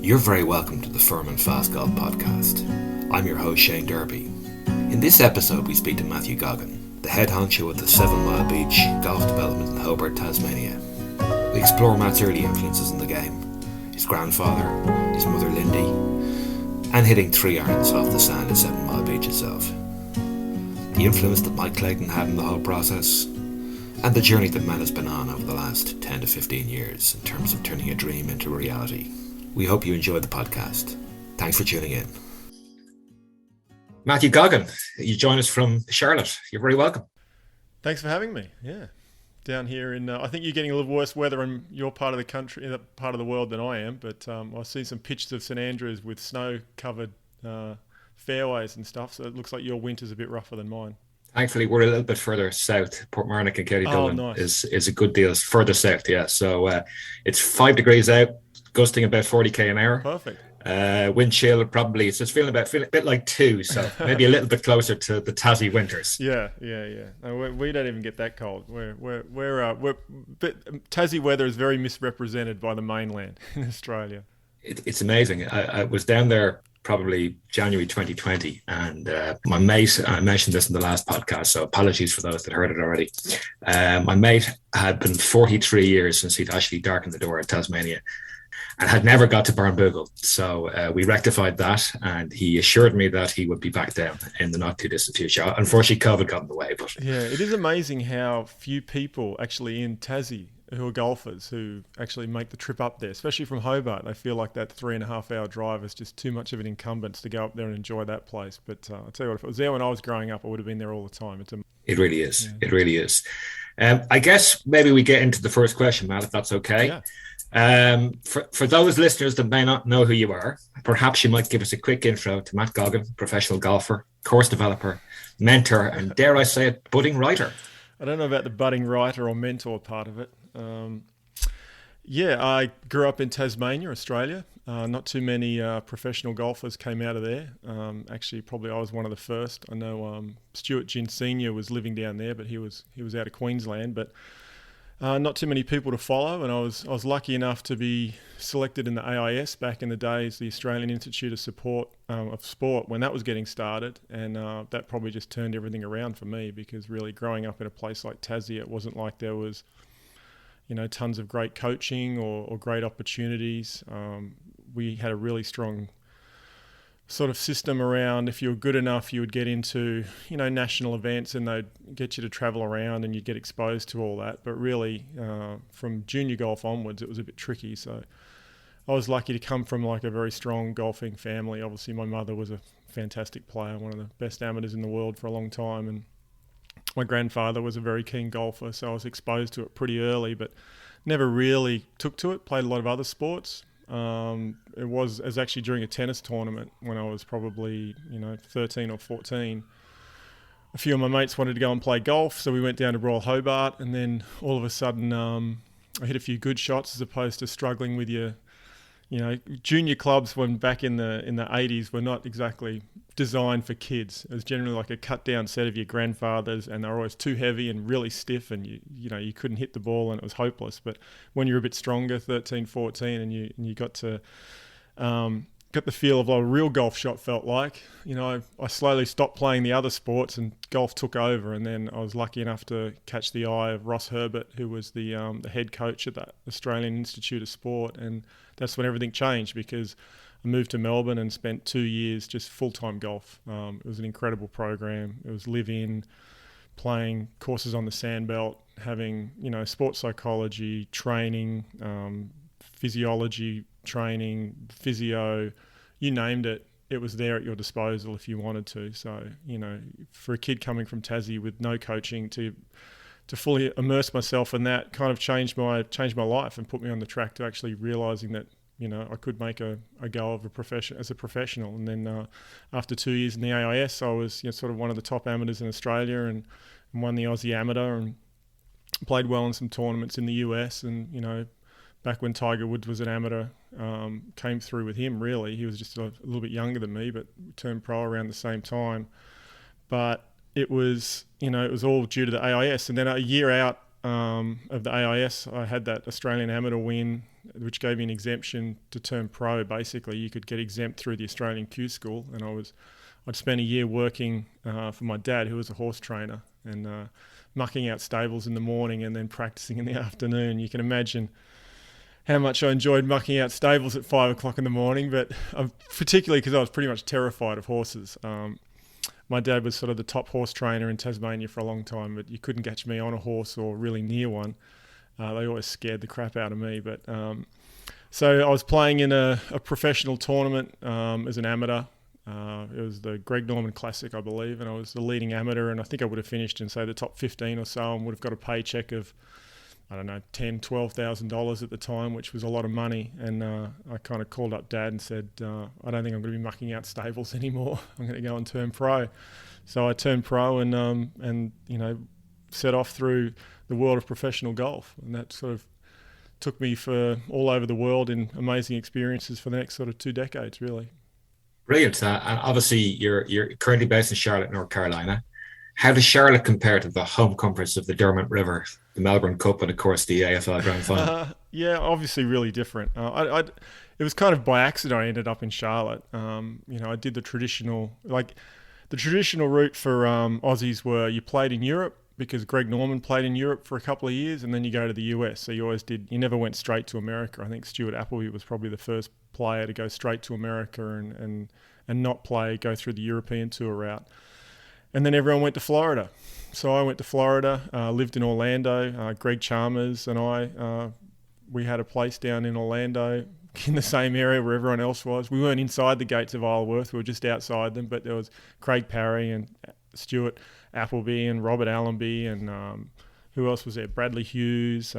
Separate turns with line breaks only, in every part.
You're very welcome to the Firm and Fast Golf Podcast. I'm your host Shane Derby. In this episode we speak to Matthew Goggin, the head honcho at the 7 Mile Beach Golf Development in Hobart, Tasmania. We explore Matt's early influences in the game, his grandfather, his mother Lindy, and hitting 3 irons off the sand at 7 Mile Beach itself. The influence that Mike Clayton had in the whole process, and the journey that Matt has been on over the last 10 to 15 years in terms of turning a dream into a reality. We hope you enjoyed the podcast. Thanks for tuning in. Matthew Goggin, you join us from Charlotte. You're very welcome.
Thanks for having me. Yeah, down here in, I think you're getting a little worse weather in your part of the country, that part of the world than I am. But I've seen some pictures of St Andrews with snow-covered fairways and stuff. So it looks like your winter's a bit rougher than mine.
Thankfully, we're a little bit further south. Portmarnock and County Dublin
nice.
is a good deal further south. Yeah, so it's 5 degrees out, gusting about 40k an hour.
Perfect.
Wind chill probably, it's just feeling a bit like 2, so maybe a little bit closer to the Tassie winters.
Yeah. No, we don't even get that cold. Tassie weather is very misrepresented by the mainland in Australia.
It's amazing. I was down there probably January 2020, and my mate, I mentioned this in the last podcast, so apologies for those that heard it already. My mate had been 43 years since he'd actually darkened the door at Tasmania, and had never got to Barnbougle. So we rectified that, and he assured me that he would be back down in the not too distant future. Unfortunately, COVID got in the way. But
yeah, it is amazing how few people actually in Tassie who are golfers who actually make the trip up there, especially from Hobart. They feel like that 3.5 hour drive is just too much of an encumbrance to go up there and enjoy that place. But I'll tell you what, if it was there when I was growing up, I would have been there all the time.
It really is. Yeah. It really is. I guess maybe we get into the first question, Matt, if that's okay. Yeah. For those listeners that may not know who you are, perhaps you might give us a quick intro to Matt Goggin, professional golfer, course developer, mentor, and dare I say it, budding writer.
I don't know about the budding writer or mentor part of it. I grew up in Tasmania, Australia. Not too many professional golfers came out of there. Actually, probably I was one of the first. I know Stuart Ginn Senior was living down there, but he was out of Queensland. But not too many people to follow, and I was lucky enough to be selected in the AIS back in the days, the Australian Institute of Support of Sport, when that was getting started, and that probably just turned everything around for me, because really growing up in a place like Tassie, it wasn't like there was tons of great coaching or great opportunities. We had a really strong sort of system around, if you were good enough, you would get into, national events, and they'd get you to travel around and you'd get exposed to all that. But really, from junior golf onwards, it was a bit tricky. So I was lucky to come from like a very strong golfing family. Obviously, my mother was a fantastic player, one of the best amateurs in the world for a long time. And my grandfather was a very keen golfer, so I was exposed to it pretty early, but never really took to it. Played a lot of other sports. It was actually during a tennis tournament when I was probably 13 or 14. A few of my mates wanted to go and play golf, so we went down to Royal Hobart, and then all of a sudden I hit a few good shots as opposed to struggling with your junior clubs when back in the 80s were not exactly designed for kids. It was generally like a cut down set of your grandfathers, and they were always too heavy and really stiff, and you couldn't hit the ball, and it was hopeless. But when you're a bit stronger, 13, 14, and you got to got the feel of what a real golf shot felt like. I slowly stopped playing the other sports, and golf took over. And then I was lucky enough to catch the eye of Ross Herbert, who was the head coach at the Australian Institute of Sport, and that's when everything changed, because I moved to Melbourne and spent 2 years just full-time golf. It was an incredible program. It was live-in, playing courses on the sandbelt, having sports psychology training, physiology training, physio, you named it. It was there at your disposal if you wanted to. So, for a kid coming from Tassie with no coaching to fully immerse myself in that kind of changed my life and put me on the track to actually realising that, I could make a go of as a professional. And then after 2 years in the AIS, I was sort of one of the top amateurs in Australia, and won the Aussie Amateur, and played well in some tournaments in the US. And, back when Tiger Woods was an amateur, came through with him, really. He was just a little bit younger than me, but turned pro around the same time. But it was, it was all due to the AIS. And then a year out, of the AIS, I had that Australian amateur win, which gave me an exemption to turn pro. Basically, you could get exempt through the Australian Q School, and I'd spent a year working for my dad, who was a horse trainer, and mucking out stables in the morning and then practicing in the afternoon. You can imagine how much I enjoyed mucking out stables at 5 o'clock in the morning, but particularly because I was pretty much terrified of horses. My dad was sort of the top horse trainer in Tasmania for a long time, but you couldn't catch me on a horse or really near one. They always scared the crap out of me. But so I was playing in a professional tournament as an amateur. It was the Greg Norman Classic, I believe, and I was the leading amateur, and I think I would have finished in, say, the top 15 or so, and would have got a paycheck of, I don't know, $10,000-$12,000 at the time, which was a lot of money. And I kind of called up Dad and said, I don't think I'm going to be mucking out stables anymore. I'm going to go and turn pro. So I turned pro and set off through the world of professional golf, and that sort of took me for all over the world in amazing experiences for the next sort of 2 decades, really.
Brilliant. And obviously, you're currently based in Charlotte, North Carolina. How does Charlotte compare to the home comforts of the Derwent River, the Melbourne Cup, and of course the AFL Grand Final?
Yeah, obviously really different. It was kind of by accident I ended up in Charlotte. I did the traditional route for Aussies were you played in Europe, because Greg Norman played in Europe for a couple of years, and then you go to the US. So you never went straight to America. I think Stuart Appleby was probably the first player to go straight to America and not go through the European tour route. And then everyone went to Florida. So I went to Florida, lived in Orlando. Greg Chalmers and I, we had a place down in Orlando in the same area where everyone else was. We weren't inside the gates of Isleworth. We were just outside them. But there was Craig Parry and Stuart Appleby and Robert Allenby and who else was there? Bradley Hughes,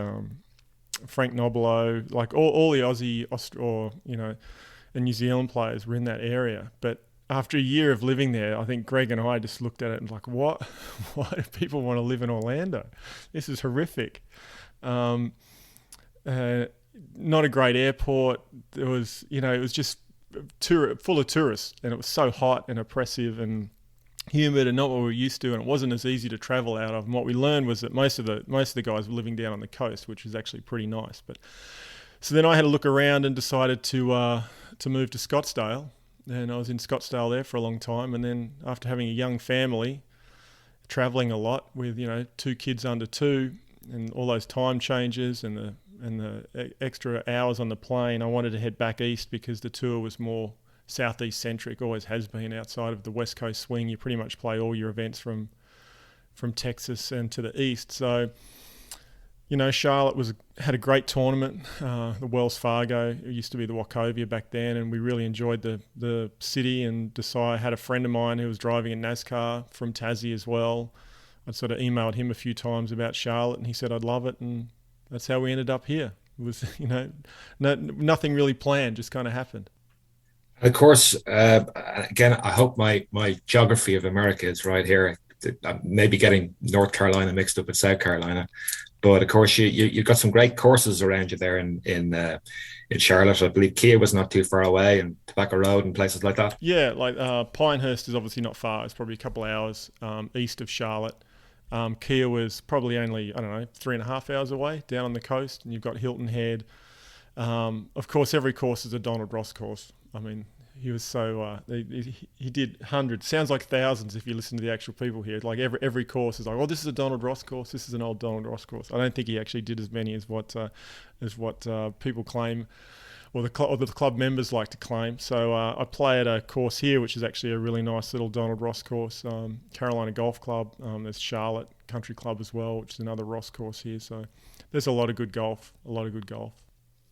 Frank Nobilo, like all the Aussie and New Zealand players were in that area. But after a year of living there, I think Greg and I just looked at it and like, what? Why do people want to live in Orlando? This is horrific. Not a great airport. It was just full of tourists, and it was so hot and oppressive and humid and not what we were used to, and it wasn't as easy to travel out of. And what we learned was that most of the guys were living down on the coast, which was actually pretty nice. But so then I had a look around and decided to move to Scottsdale. And I was in Scottsdale there for a long time. And then after having a young family, traveling a lot with, 2 kids under 2 and all those time changes and the extra hours on the plane, I wanted to head back east because the tour was more southeast centric, always has been. Outside of the West Coast swing, you pretty much play all your events from Texas and to the east. So, Charlotte had a great tournament, the Wells Fargo. It used to be the Wachovia back then, and we really enjoyed the city. And I had a friend of mine who was driving a NASCAR from Tassie as well. I'd sort of emailed him a few times about Charlotte, and he said I'd love it, and that's how we ended up here. It was, nothing really planned, just kind of happened.
Of course, again, I hope my geography of America is right here. I'm maybe getting North Carolina mixed up with South Carolina. But of course, you've got some great courses around you there in Charlotte. I believe Kia was not too far away, and Tobacco Road and places like that.
Yeah, like Pinehurst is obviously not far. It's probably a couple of hours east of Charlotte. Kia was probably only, 3.5 hours away down on the coast, and you've got Hilton Head. Of course, every course is a Donald Ross course. I mean, he was so he did hundreds, sounds like thousands if you listen to the actual people here. Like every course is like, oh, this is a Donald Ross course, this is an old Donald Ross course. I don't think he actually did as many as what people claim, or the club members like to claim. So I play at a course here, which is actually a really nice little Donald Ross course, Carolina Golf Club. There's Charlotte Country Club as well, which is another Ross course here. So there's a lot of good golf.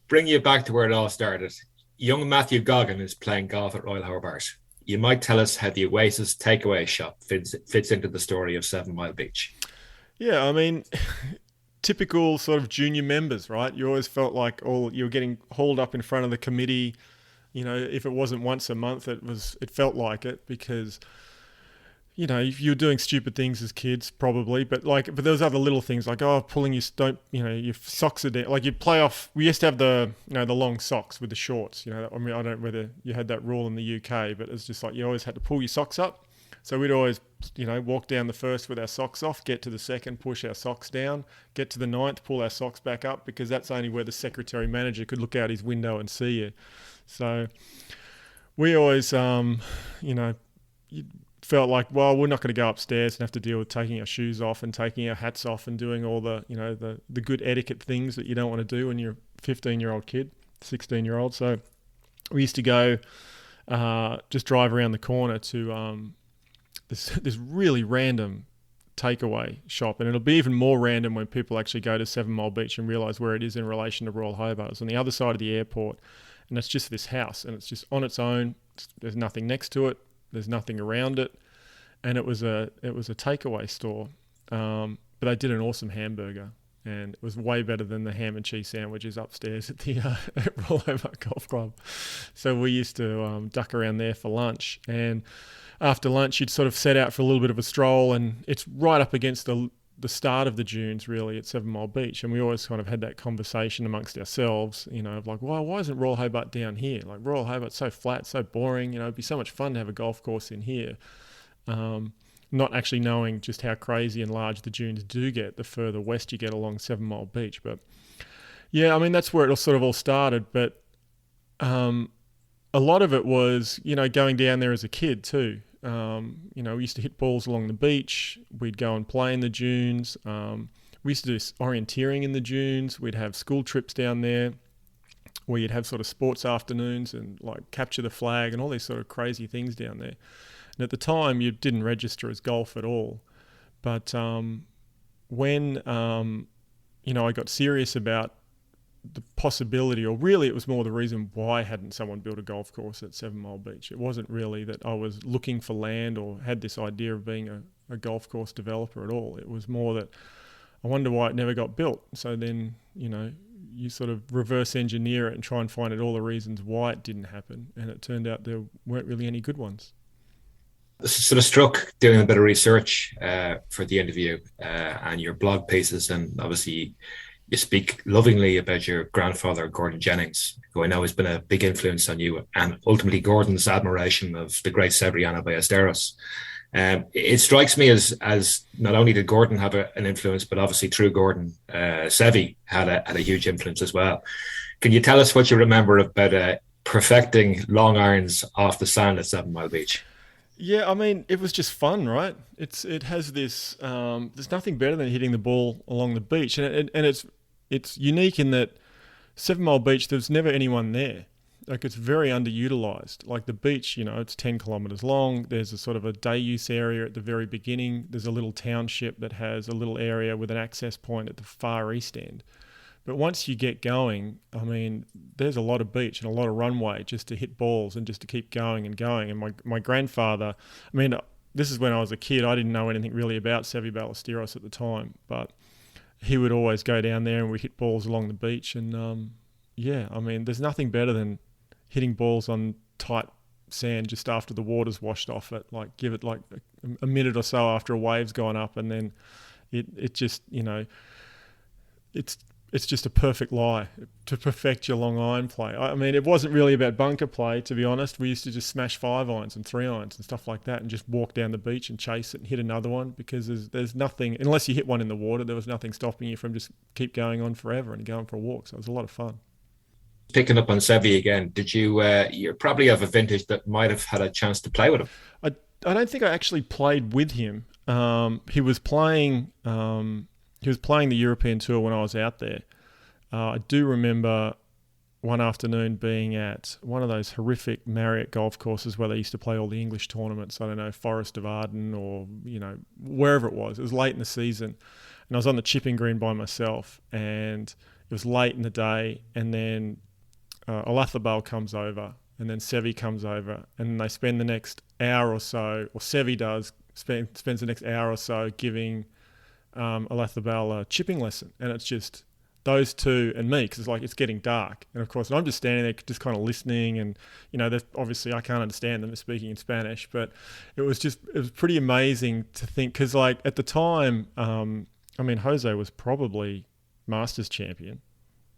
Bring you back to where it all started. Young Matthew Goggin is playing golf at Royal Hobart. You might tell us how the Oasis takeaway shop fits into the story of 7 Mile Beach.
Yeah, I mean, typical sort of junior members, right? You always felt like you were getting hauled up in front of the committee. If it wasn't once a month, it felt like it, because you were doing stupid things as kids, probably, but there was other little things like, pulling your socks are down. Like you'd play off. We used to have the long socks with the shorts. I don't know whether you had that rule in the UK, but it's just like you always had to pull your socks up. So we'd always, walk down the first with our socks off, get to the second, push our socks down, get to the ninth, pull our socks back up, because that's only where the secretary manager could look out his window and see you. So we always, felt like, well, we're not going to go upstairs and have to deal with taking our shoes off and taking our hats off and doing all the, the good etiquette things that you don't want to do when you're a 15-year-old kid, 16-year-old. So we used to go just drive around the corner to this really random takeaway shop, and it'll be even more random when people actually go to 7 Mile Beach and realise where it is in relation to Royal Hobart. It's on the other side of the airport, and it's just this house, and it's just on its own. There's nothing next to it. There's nothing around it, and it was a takeaway store, but they did an awesome hamburger, and it was way better than the ham and cheese sandwiches upstairs at the at Royal Hobart Golf Club. So we used to duck around there for lunch, and after lunch you'd sort of set out for a little bit of a stroll, and it's right up against the start of the dunes really at 7 Mile Beach, and we always kind of had that conversation amongst ourselves, of like, well, why isn't Royal Hobart down here? Like, Royal Hobart's so flat, so boring, it'd be so much fun to have a golf course in here. Not actually knowing just how crazy and large the dunes do get the further west you get along 7 Mile Beach. But yeah, I mean, that's where it sort of all started. But a lot of it was, going down there as a kid too. We used to hit balls along the beach. We'd go and play in the dunes. We used to do orienteering in the dunes. We'd have school trips down there where you'd have sort of sports afternoons and like capture the flag and all these sort of crazy things down there. And at the time, you didn't register as golf at all. But when, I got serious about the possibility, or really it was more the reason why hadn't someone built a golf course at 7 Mile Beach. It wasn't really that I was looking for land or had this idea of being a golf course developer at all. It was more that I wonder why it never got built. So then, you sort of reverse engineer it and try and find out all the reasons why it didn't happen. And it turned out there weren't really any good ones.
Sort of struck doing a bit of research for the interview and your blog pieces, and obviously you speak lovingly about your grandfather, Gordon Jennings, who I know has been a big influence on you, and ultimately Gordon's admiration of the great Severiano Ballesteros. It strikes me as not only did Gordon have an influence, but obviously through Gordon, Sevi had a huge influence as well. Can you tell us what you remember about perfecting long irons off the sand at 7 Mile Beach?
Yeah, I mean, it was just fun, right? It has this. There's nothing better than hitting the ball along the beach, and it's unique in that 7 Mile Beach, there's never anyone there. Like, it's very underutilized. Like the beach, it's 10 kilometers long. There's a sort of a day use area at the very beginning. There's a little township that has a little area with an access point at the far east end. But once you get going, I mean, there's a lot of beach and a lot of runway just to hit balls and just to keep going and going. And my grandfather, I mean, this is when I was a kid. I didn't know anything really about Sevi Ballesteros at the time, but he would always go down there and we'd hit balls along the beach. And I mean, there's nothing better than hitting balls on tight sand just after the water's washed off it. Like, give it like a minute or so after a wave's gone up, and then it just, it's just a perfect lie to perfect your long iron play. I mean, it wasn't really about bunker play, to be honest. We used to just smash 5 irons and 3 irons and stuff like that and just walk down the beach and chase it and hit another one, because there's nothing, unless you hit one in the water, there was nothing stopping you from just keep going on forever and going for a walk. So it was a lot of fun.
Picking up on Sevi again, did you probably have a vintage that might have had a chance to play with him?
I don't think I actually played with him. He was playing the European Tour when I was out there. I do remember one afternoon being at one of those horrific Marriott golf courses where they used to play all the English tournaments. I don't know, Forest of Arden or, wherever it was. It was late in the season, and I was on the chipping green by myself, and it was late in the day, and then Olathabal comes over, and then Sevi comes over, and they spend the next hour or so, or Sevi spends the next hour or so giving Olathabal a chipping lesson, and it's just those two and me, because it's getting dark, and of course I'm just standing there just kind of listening, and obviously I can't understand them speaking in Spanish, but it was pretty amazing to think, because at the time, I mean, Jose was probably Masters champion.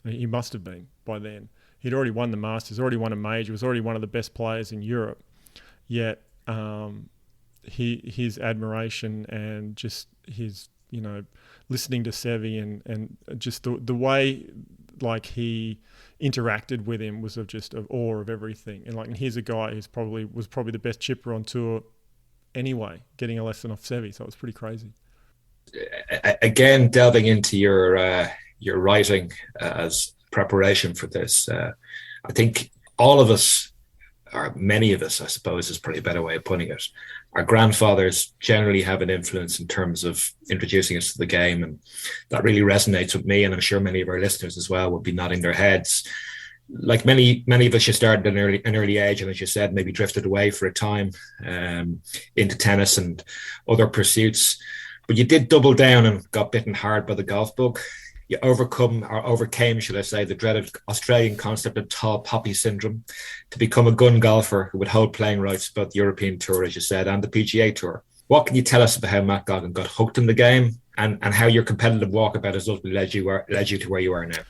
He must have been by then. He'd already won the Masters, already won a major, was already one of the best players in Europe. Yet his admiration and just his, listening to Sevi and just the way like he interacted with him was of awe of everything. And here's a guy who's was probably the best chipper on tour anyway, getting a lesson off Sevi. So it was pretty crazy.
Again, delving into your writing as preparation for this, I think all of us, or many of us, I suppose is probably a better way of putting it, our grandfathers generally have an influence in terms of introducing us to the game, and that really resonates with me, and I'm sure many of our listeners as well will be nodding their heads. Like many of us, you started at an early age, and as you said, maybe drifted away for a time into tennis and other pursuits, but you did double down and got bitten hard by the golf bug. You overcame, should I say, the dreaded Australian concept of tall poppy syndrome to become a gun golfer who would hold playing rights both the European Tour, as you said, and the PGA Tour. What can you tell us about how Matt Goggin got hooked in the game and how your competitive walkabout has ultimately led you to where you are now?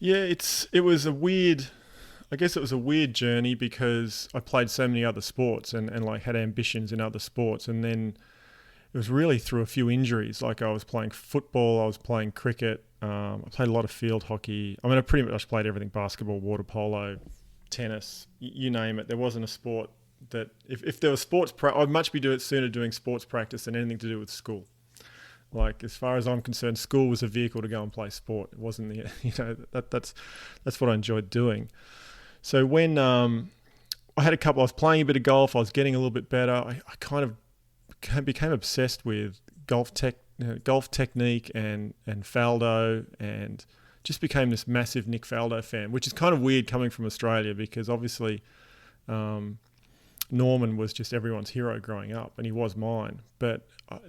Yeah, it was a weird journey because I played so many other sports and had ambitions in other sports, and then it was really through a few injuries. Like I was playing football, I was playing cricket, I played a lot of field hockey. I pretty much played everything: basketball, water polo, tennis, you name it. There wasn't a sport that, if there was sports, I'd much be sooner doing sports practice than anything to do with school. Like, as far as I'm concerned, school was a vehicle to go and play sport. It wasn't that's what I enjoyed doing. So when I was playing a bit of golf, I was getting a little bit better. I kind of became obsessed with golf technique and Faldo, and just became this massive Nick Faldo fan, which is kind of weird coming from Australia because obviously Norman was just everyone's hero growing up, and he was mine. But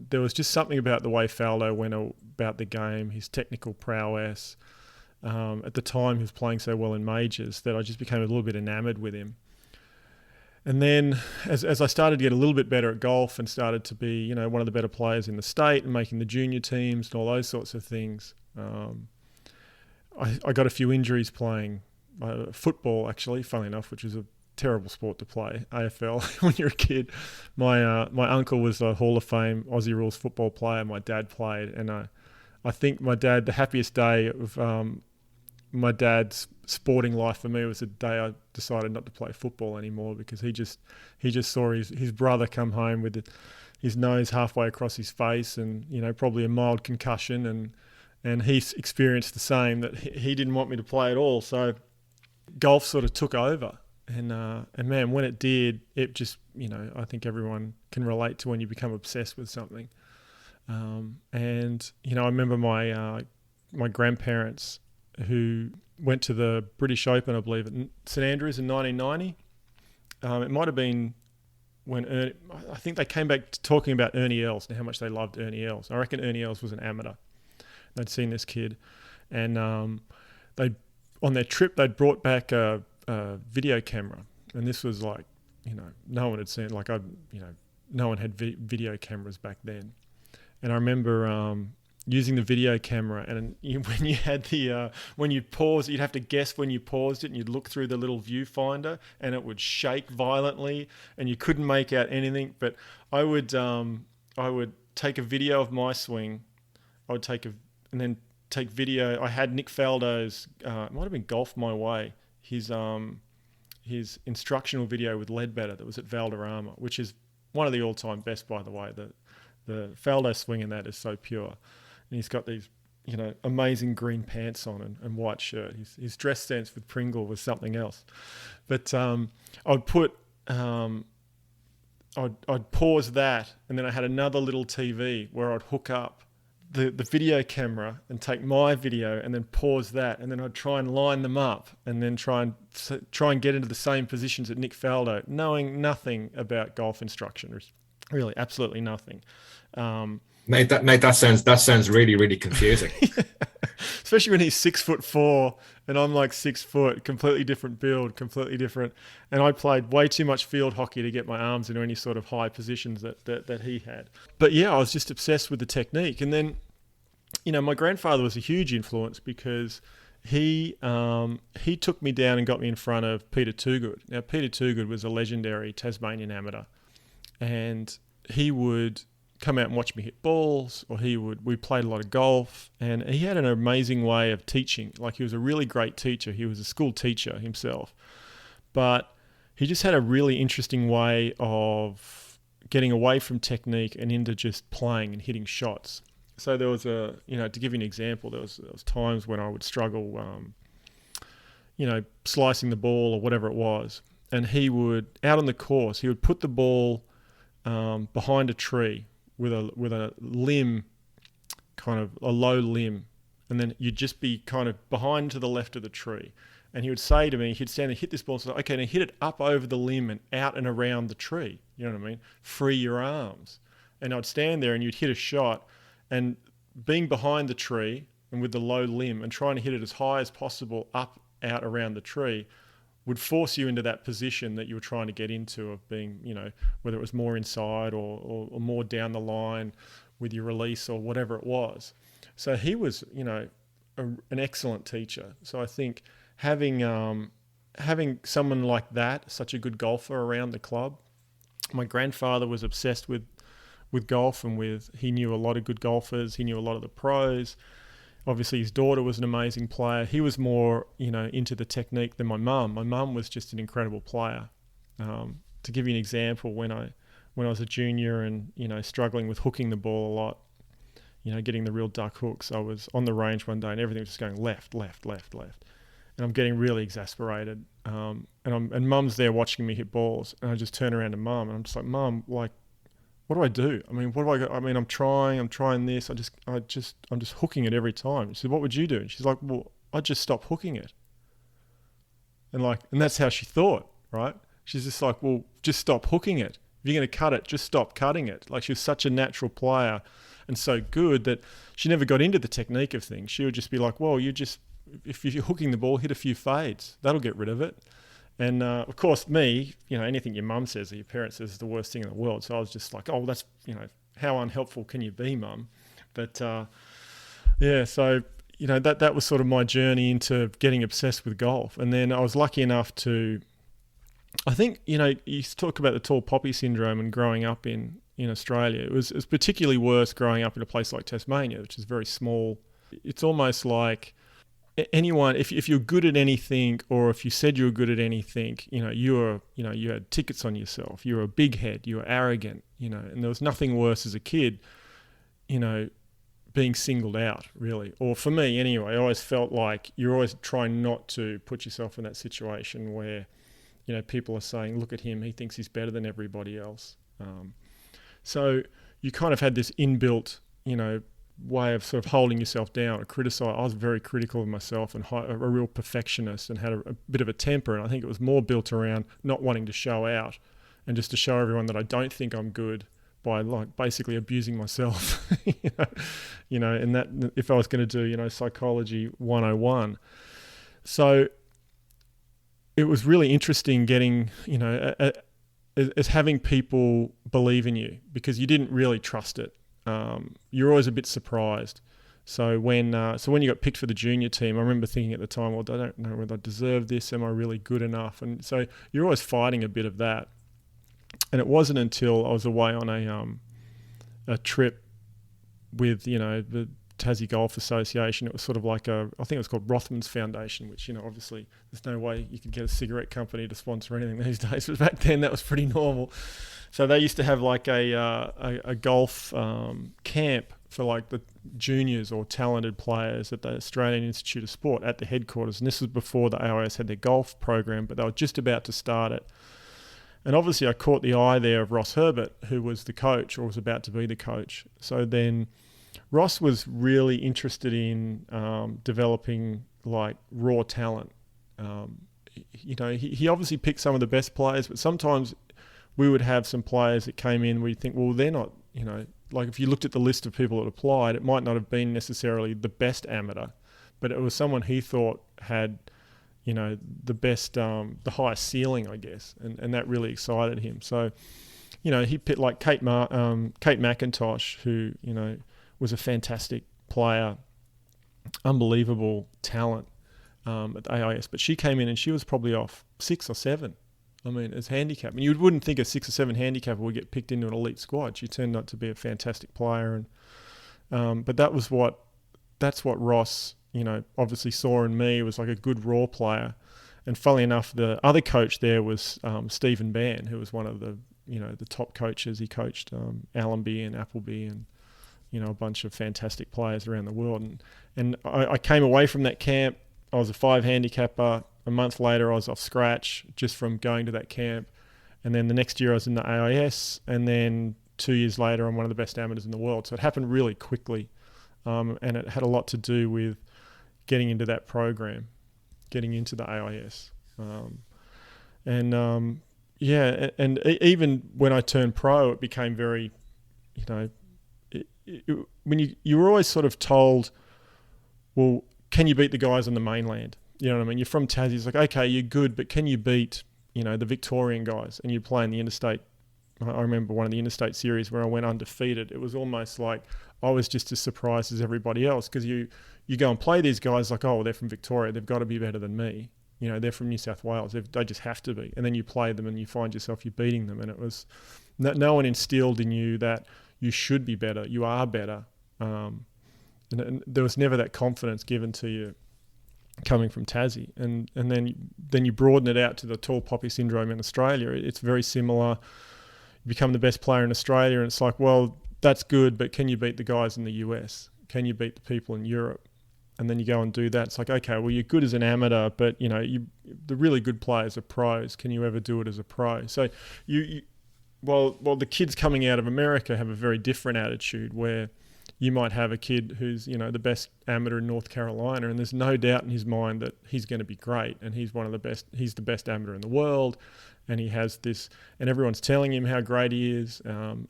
there was just something about the way Faldo went about the game, his technical prowess. At the time, he was playing so well in majors that I just became a little bit enamored with him. And then as I started to get a little bit better at golf and started to be, one of the better players in the state and making the junior teams and all those sorts of things, I got a few injuries playing football, actually, funnily enough, which is a terrible sport to play, AFL, when you're a kid. My uncle was a Hall of Fame Aussie Rules football player. My dad played, and I think the happiest day of my dad's sporting life for me was the day I decided not to play football anymore, because he just saw his brother come home with his nose halfway across his face and probably a mild concussion, and he experienced the same, that he didn't want me to play at all. So golf sort of took over, and man, when it did, it just I think everyone can relate to when you become obsessed with something. And I remember my grandparents, who went to the British Open, I believe, at St Andrews in 1990. It might have been when I think they came back talking about Ernie Els and how much they loved Ernie Els. I reckon Ernie Els was an amateur. They'd seen this kid, and on their trip they'd brought back a video camera, and this was like, no one had seen, no one had video cameras back then. And I remember using the video camera, and when you had when you paused, you'd have to guess when you paused it, and you'd look through the little viewfinder, and it would shake violently, and you couldn't make out anything. But I would take a video of my swing. I would take video. I had Nick Faldo's, it might have been Golf My Way, his instructional video with Ledbetter that was at Valderrama, which is one of the all-time best, by the way. The Faldo swing in that is so pure. And he's got these, amazing green pants on and white shirt. His dress sense with Pringle was something else. But I'd pause that, and then I had another little TV where I'd hook up the video camera and take my video, and then pause that, and then I'd try and line them up, and then try and get into the same positions at Nick Faldo, knowing nothing about golf instruction, really absolutely nothing.
Mate, that sounds really, really confusing.
Especially when he's 6'4" and I'm like 6 foot, completely different build, completely different. And I played way too much field hockey to get my arms into any sort of high positions that he had. But yeah, I was just obsessed with the technique. And then, my grandfather was a huge influence, because he took me down and got me in front of Peter Toogood. Now, Peter Toogood was a legendary Tasmanian amateur, and he would come out and watch me hit balls, or we played a lot of golf, and he had an amazing way of teaching. Like, he was a really great teacher. He was a school teacher himself, but he just had a really interesting way of getting away from technique and into just playing and hitting shots. So there was to give you an example, there was times when I would struggle, slicing the ball or whatever it was, and he would, out on the course, he would put the ball behind a tree with a limb, kind of a low limb, and then you'd just be kind of behind to the left of the tree. And he would say to me, he'd stand and hit this ball, and say, okay, now hit it up over the limb and out and around the tree. You know what I mean? Free your arms. And I'd stand there and you'd hit a shot, and being behind the tree and with the low limb and trying to hit it as high as possible up, out around the tree would force you into that position that you were trying to get into, of being, whether it was more inside or more down the line with your release or whatever it was. So he was, an excellent teacher. So I think having someone like that, such a good golfer around the club. My grandfather was obsessed with golf, and he knew a lot of good golfers. He knew a lot of the pros. Obviously, his daughter was an amazing player. He was more, into the technique than my mum. My mum was just an incredible player. To give you an example, when I was a junior and, struggling with hooking the ball a lot, getting the real duck hooks, I was on the range one day and everything was just going left, left, left, left. And I'm getting really exasperated. And Mum's there watching me hit balls. And I just turn around to Mum and I'm just like, Mum, like, what do I do? I mean, what do I go? I mean, I'm trying this. I'm just hooking it every time. She said, what would you do? And she's like, well, I'd just stop hooking it. And that's how she thought, right? She's just like, well, just stop hooking it. If you're going to cut it, just stop cutting it. Like, she was such a natural player and so good that she never got into the technique of things. She would just be like, well, if you're hooking the ball, hit a few fades. That'll get rid of it. And of course, me, anything your mum says or your parents says is the worst thing in the world. So I was just like, oh, that's, how unhelpful can you be, Mum? But so that was sort of my journey into getting obsessed with golf. And then I was lucky enough to, I think, you talk about the tall poppy syndrome and growing up in Australia. It was particularly worse growing up in a place like Tasmania, which is very small. It's almost like anyone, if you're good at anything, or if you said you were good at anything, you had tickets on yourself. You were a big head. You were arrogant. And there was nothing worse as a kid, being singled out, really. Or for me, anyway, I always felt like you're always trying not to put yourself in that situation where, people are saying, look at him, he thinks he's better than everybody else. So you kind of had this inbuilt, way of sort of holding yourself down, or criticize. I was very critical of myself and a real perfectionist, and had a bit of a temper. And I think it was more built around not wanting to show out and just to show everyone that I don't think I'm good, by basically abusing myself, and that if I was going to do, psychology 101. So it was really interesting getting, as having people believe in you, because you didn't really trust it. You're always a bit surprised. So when you got picked for the junior team, I remember thinking at the time, well, I don't know whether I deserve this. Am I really good enough? And so you're always fighting a bit of that. And it wasn't until I was away on a trip with, the Tassie Golf Association. It was sort of like I think it was called Rothman's Foundation, which, obviously there's no way you could get a cigarette company to sponsor anything these days, but back then that was pretty normal. So they used to have like a golf camp for like the juniors or talented players at the Australian Institute of Sport at the headquarters. And this was before the AIS had their golf program, but they were just about to start it. And obviously I caught the eye there of Ross Herbert, who was the coach, or was about to be the coach. So then Ross was really interested in developing like raw talent. He obviously picked some of the best players, but sometimes we would have some players that came in where you think, well, they're not, like if you looked at the list of people that applied, it might not have been necessarily the best amateur, but it was someone he thought had, the best, the highest ceiling, I guess. And that really excited him. So, he picked like Kate McIntosh, who, was a fantastic player, unbelievable talent at the AIS. But she came in and she was probably off 6 or 7 I mean, as handicap. And you wouldn't think a 6 or 7 handicapper would get picked into an elite squad. She turned out to be a fantastic player. And but that's what Ross, obviously saw in me, was like a good raw player. And funnily enough, the other coach there was Stephen Bann, who was one of the top coaches. He coached Allenby and Appleby and a bunch of fantastic players around the world. And I came away from that camp. I was a 5 handicapper. A month later, I was off scratch just from going to that camp. And then the next year, I was in the AIS. And then 2 years later, I'm one of the best amateurs in the world. So it happened really quickly. And it had a lot to do with getting into that program, getting into the AIS. And even when I turned pro, it became very, when you were always sort of told, well, can you beat the guys on the mainland? You know what I mean? You're from Tassie. It's like, okay, you're good, but can you beat, the Victorian guys? And you play in the interstate. I remember one of the interstate series where I went undefeated. It was almost like I was just as surprised as everybody else, because you go and play these guys like, oh, they're from Victoria. They've got to be better than me. They're from New South Wales. They just have to be. And then you play them and you find yourself you're beating them. And it was no one instilled in you that you should be better. You are better. And there was never that confidence given to you coming from Tassie. And then you broaden it out to the tall poppy syndrome in Australia. It's very similar. You become the best player in Australia, and it's like, well, that's good, but can you beat the guys in the US? Can you beat the people in Europe? And then you go and do that. It's like, okay, well, you're good as an amateur, but the really good players are pros. Can you ever do it as a pro? So well, the kids coming out of America have a very different attitude, where you might have a kid who's, the best amateur in North Carolina, and there's no doubt in his mind that he's going to be great, and he's he's the best amateur in the world, and he has this, and everyone's telling him how great he is,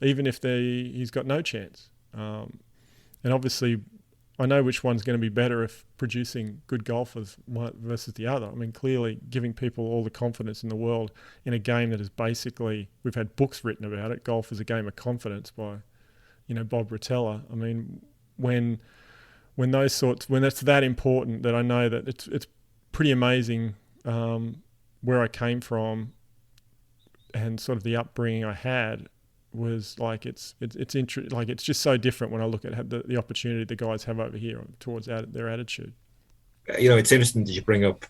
even if he's got no chance. And obviously, I know which one's going to be better if producing good golfers versus the other. I mean, clearly giving people all the confidence in the world in a game that is basically, we've had books written about it. Golf is a game of confidence by, Bob Rotella. I mean, when that's that important, that I know that it's pretty amazing where I came from, and sort of the upbringing I had was like it's just so different when I look at the opportunity the guys have over here towards their attitude.
It's interesting that you bring up,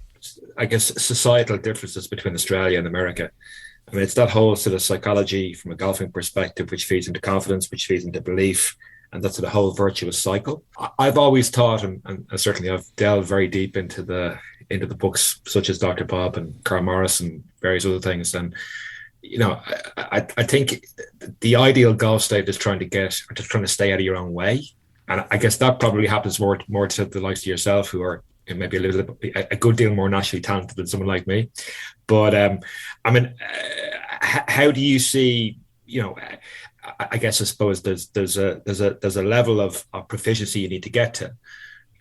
I guess, societal differences between Australia and America. I mean, it's that whole sort of psychology from a golfing perspective, which feeds into confidence, which feeds into belief, and that's the whole virtuous cycle. I've always thought, and certainly I've delved very deep into the books such as Dr. Bob and Carl Morris and various other things, and I think the ideal golf state is trying to stay out of your own way, and I guess that probably happens more to the likes of yourself, who are maybe a good deal more naturally talented than someone like me. But I mean, how do you see? I guess I suppose there's a level of proficiency you need to get to,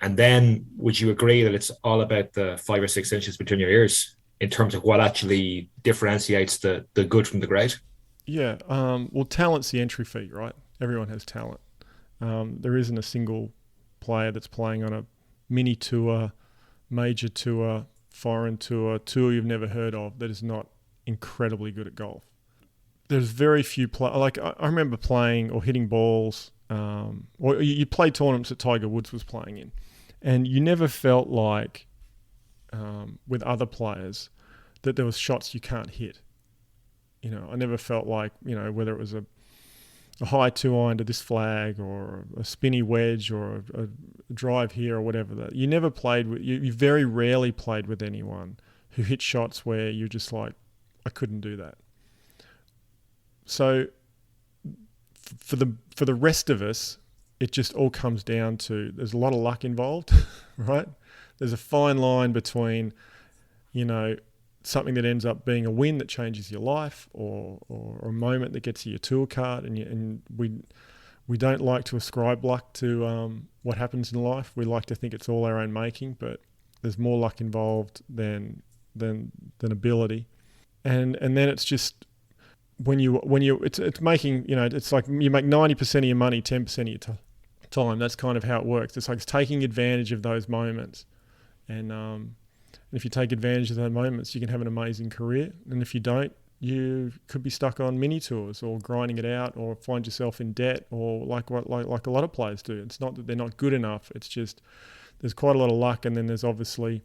and then would you agree that it's all about the 5 or 6 inches between your ears in terms of what actually differentiates the good from the great?
Yeah. Well, talent's the entry fee, right? Everyone has talent. There isn't a single player that's playing on a mini tour, major tour, foreign tour you've never heard of that is not incredibly good at golf. There's very few like I remember playing or hitting balls, or you play tournaments that Tiger Woods was playing in, and you never felt like with other players that there was shots you can't hit. I never felt like, whether it was a high 2-iron to this flag or a spinny wedge or a drive here or whatever, that you never played with, you very rarely played with anyone who hit shots where you're just like, I couldn't do that. So for the rest of us, it just all comes down to, there's a lot of luck involved, right? There's a fine line between, something that ends up being a win that changes your life, or a moment that gets you your tour card, and we don't like to ascribe luck to what happens in life. We like to think it's all our own making, but there's more luck involved than ability, and then it's just when you it's making, it's like you make 90% of your money 10% of your time. That's kind of how it works. It's like it's taking advantage of those moments, and And if you take advantage of those moments, you can have an amazing career. And if you don't, you could be stuck on mini tours or grinding it out, or find yourself in debt, or like a lot of players do. It's not that they're not good enough. It's just there's quite a lot of luck, and then there's obviously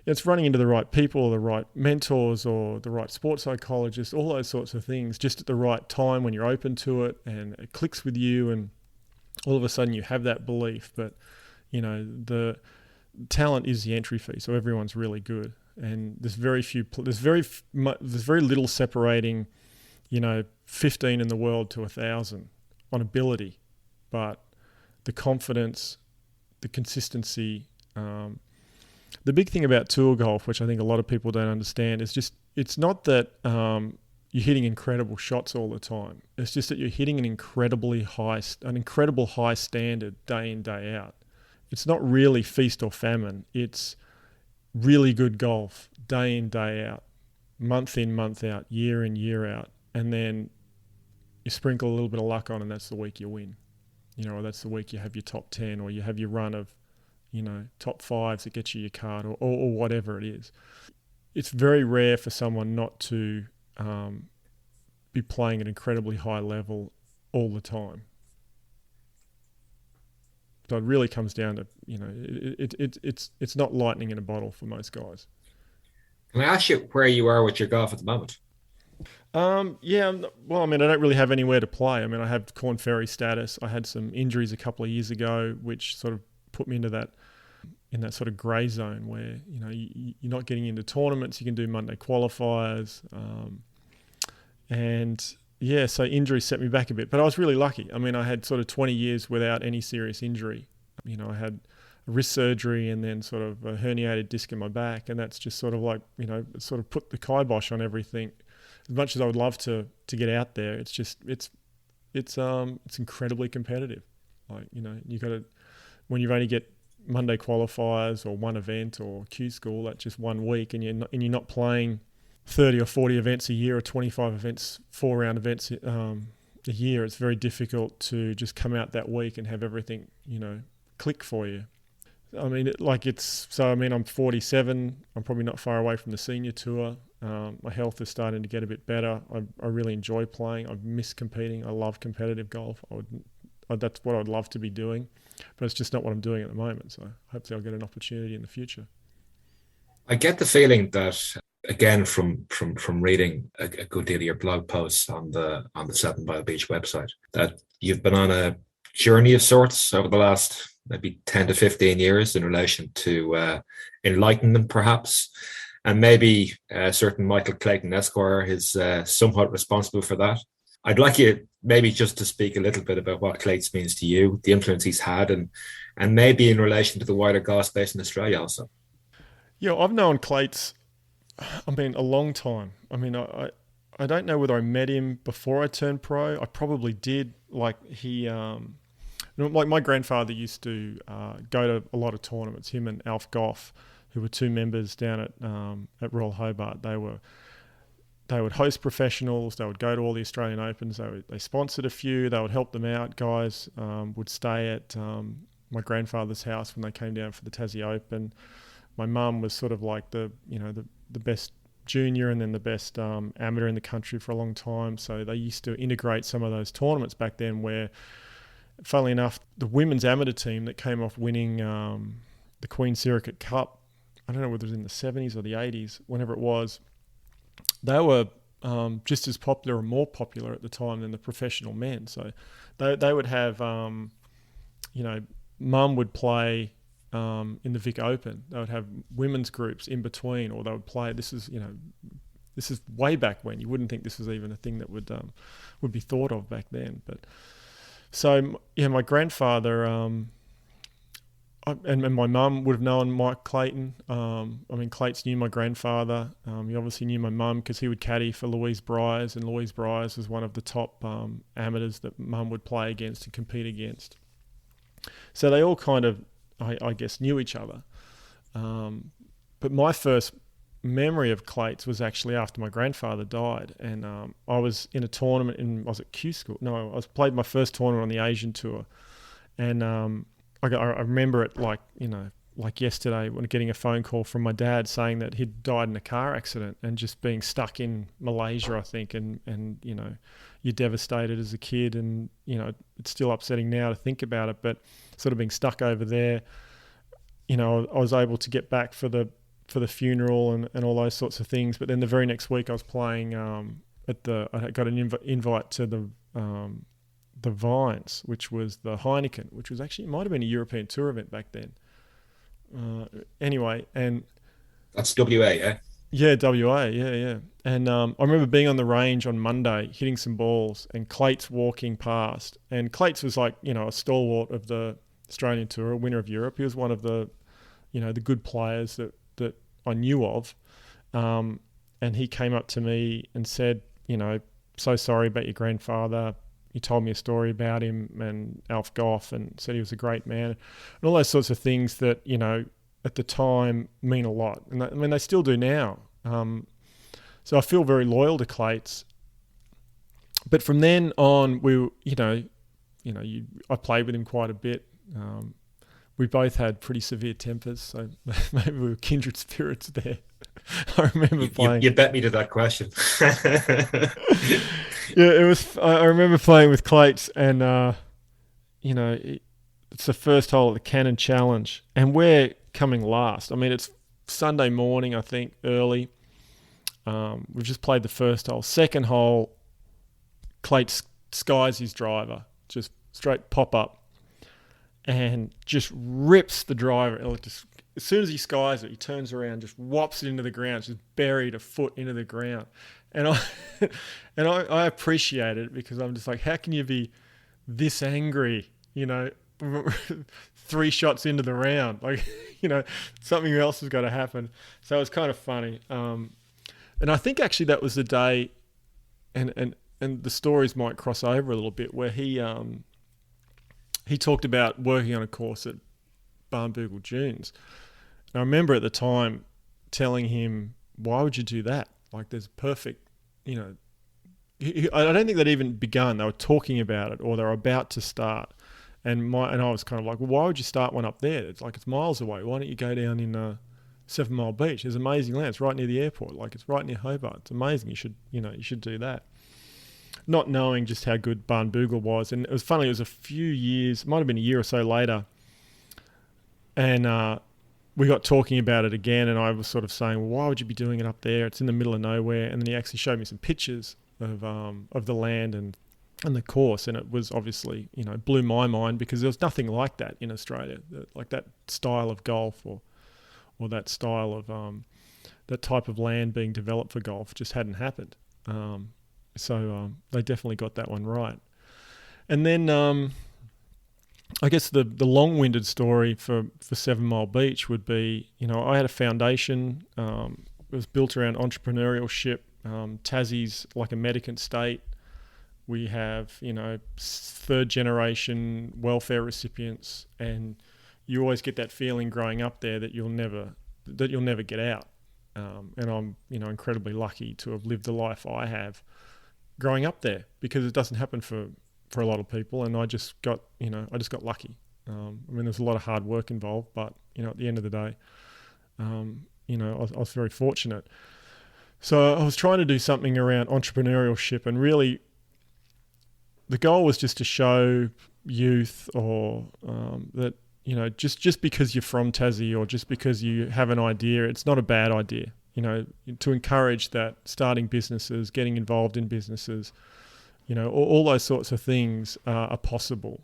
it's running into the right people, or the right mentors, or the right sports psychologists, all those sorts of things, just at the right time when you're open to it and it clicks with you, and all of a sudden you have that belief. But the talent is the entry fee, so everyone's really good. And there's very little separating, 15 in the world to 1,000 on ability, but the confidence, the consistency. The big thing about tour golf, which I think a lot of people don't understand, is just it's not that you're hitting incredible shots all the time. It's just that you're hitting an incredible high standard day in, day out. It's not really feast or famine. It's really good golf, day in, day out, month in, month out, year in, year out. And then you sprinkle a little bit of luck on, and that's the week you win. Or that's the week you have your top 10, or you have your run of, top 5s that get you your card, or whatever it is. It's very rare for someone not to be playing at an incredibly high level all the time. So it really comes down to, it's not lightning in a bottle for most guys.
Can I ask you where you are with your golf at the moment?
Yeah, well, I don't really have anywhere to play. I have Corn Ferry status. I had some injuries a couple of years ago, which sort of put me into that sort of grey zone where, you're not getting into tournaments. You can do Monday qualifiers. So injury set me back a bit, but I was really lucky. I had sort of 20 years without any serious injury. I had a wrist surgery and then sort of a herniated disc in my back, and that's just sort of like, sort of put the kibosh on everything. As much as I would love to get out there, it's just it's incredibly competitive. Like, you got to, when you only get Monday qualifiers or one event or Q school, that's just 1 week, and you're not playing 30 or 40 events a year, or 25 events, 4-round events a year. It's very difficult to just come out that week and have everything, click for you. I'm 47. I'm probably not far away from the senior tour. My health is starting to get a bit better. I really enjoy playing. I miss competing. I love competitive golf. That's what I'd love to be doing, but it's just not what I'm doing at the moment. So hopefully I'll get an opportunity in the future.
I get the feeling that, again, from reading a good deal of your blog posts on the 7 Mile Beach website, that you've been on a journey of sorts over the last maybe 10 to 15 years in relation to enlightenment, perhaps. And maybe a certain Michael Clayton Esquire is somewhat responsible for that. I'd like you maybe just to speak a little bit about what Clayton means to you, the influence he's had, and maybe in relation to the wider golf space in Australia also.
Yeah, I've known Clayton, a long time. I don't know whether I met him before I turned pro. I probably did. Like my grandfather used to go to a lot of tournaments. Him and Alf Goff, who were two members down at Royal Hobart. They would host professionals. They would go to all the Australian Opens. They sponsored a few. They would help them out. Guys would stay at my grandfather's house when they came down for the Tassie Open. My mum was sort of like the best junior and then the best amateur in the country for a long time. So they used to integrate some of those tournaments back then where, funnily enough, the women's amateur team that came off winning the Queen Circuit Cup, I don't know whether it was in the 70s or the 80s, whenever it was, they were just as popular or more popular at the time than the professional men. So they would have, mum would play in the Vic Open. They would have women's groups in between, or they would play. This is way back when. You wouldn't think this was even a thing that would be thought of back then. But so yeah, my grandfather and my mum would have known Mike Clayton. Clayton knew my grandfather. He obviously knew my mum because he would caddy for Louise Bryers, and Louise Bryers was one of the top amateurs that mum would play against and compete against. So they all kind of, I guess, knew each other. But my first memory of Clayton was actually after my grandfather died, and I was in a tournament I was at Q School. No, I played my first tournament on the Asian Tour, and I remember it like like yesterday, when getting a phone call from my dad saying that he'd died in a car accident and just being stuck in Malaysia, I think, and you know, you're devastated as a kid, and you know, it's still upsetting now to think about it, but sort of being stuck over there. You know, I was able to get back for the funeral and all those sorts of things, but then the very next week I was playing I got an invite to the Vines, which was the Heineken, which was actually, it might have been a European tour event back then. Anyway, and
that's WA, yeah?
Yeah, WA, yeah. And I remember being on the range on Monday, hitting some balls, and Clates walking past. And Clates was like, you know, a stalwart of the Australian tour, a winner of Europe. He was one of the, you know, the good players that I knew of. And he came up to me and said, you know, so sorry about your grandfather. He told me a story about him and Alf Goff, and said he was a great man, and all those sorts of things that, you know, at the time mean a lot. And I mean, they still do now. So I feel very loyal to Clates. But from then on, I played with him quite a bit. We both had pretty severe tempers, so maybe we were kindred spirits there. I remember playing.
You bet me to that question.
Yeah, it was. I remember playing with Clates, and you know, it's the first hole of the Cannon Challenge, and we're coming last. I mean, it's Sunday morning, I think, early. We've just played the first hole. Second hole, Clates skies his driver, just straight pop up, and just rips the driver. As soon as he skies it, he turns around, just whops it into the ground, just buried a foot into the ground. And I appreciate it, because I'm just like, how can you be this angry, you know, 3 shots into the round? Like, you know, something else has got to happen. So it was kind of funny. And I think actually that was the day, and the stories might cross over a little bit, where he talked about working on a course at Barnbougle Dunes. And I remember at the time telling him, why would you do that? Like, there's perfect, you know, I don't think they'd even begun. They were talking about it, or they were about to start. And I was kind of like, well, why would you start one up there? It's like, it's miles away. Why don't you go down in 7 Mile Beach? There's amazing land. It's right near the airport. Like, it's right near Hobart. It's amazing. You should do that. Not knowing just how good Barnbougle was. And it was funny, it was a few years, it might have been a year or so later, and we got talking about it again, and I was sort of saying, well, why would you be doing it up there? It's in the middle of nowhere. And then he actually showed me some pictures of the land and the course, and it was obviously, you know, blew my mind, because there was nothing like that in Australia, like that style of golf or that style of that type of land being developed for golf just hadn't happened. So they definitely got that one right. And then I guess the long-winded story for 7 Mile Beach would be, you know, I had a foundation. It was built around entrepreneurship. Tassie's like a medicant state. We have, you know, 3rd-generation welfare recipients, and you always get that feeling growing up there that you'll never get out. And I'm, you know, incredibly lucky to have lived the life I have growing up there, because it doesn't happen for a lot of people, and I just got lucky. I mean, there's a lot of hard work involved, but, you know, at the end of the day, you know, I was very fortunate. So I was trying to do something around entrepreneurship, and really the goal was just to show youth, or that, you know, just because you're from Tassie, or just because you have an idea, it's not a bad idea. You know, to encourage that starting businesses, getting involved in businesses, you know, all those sorts of things are possible.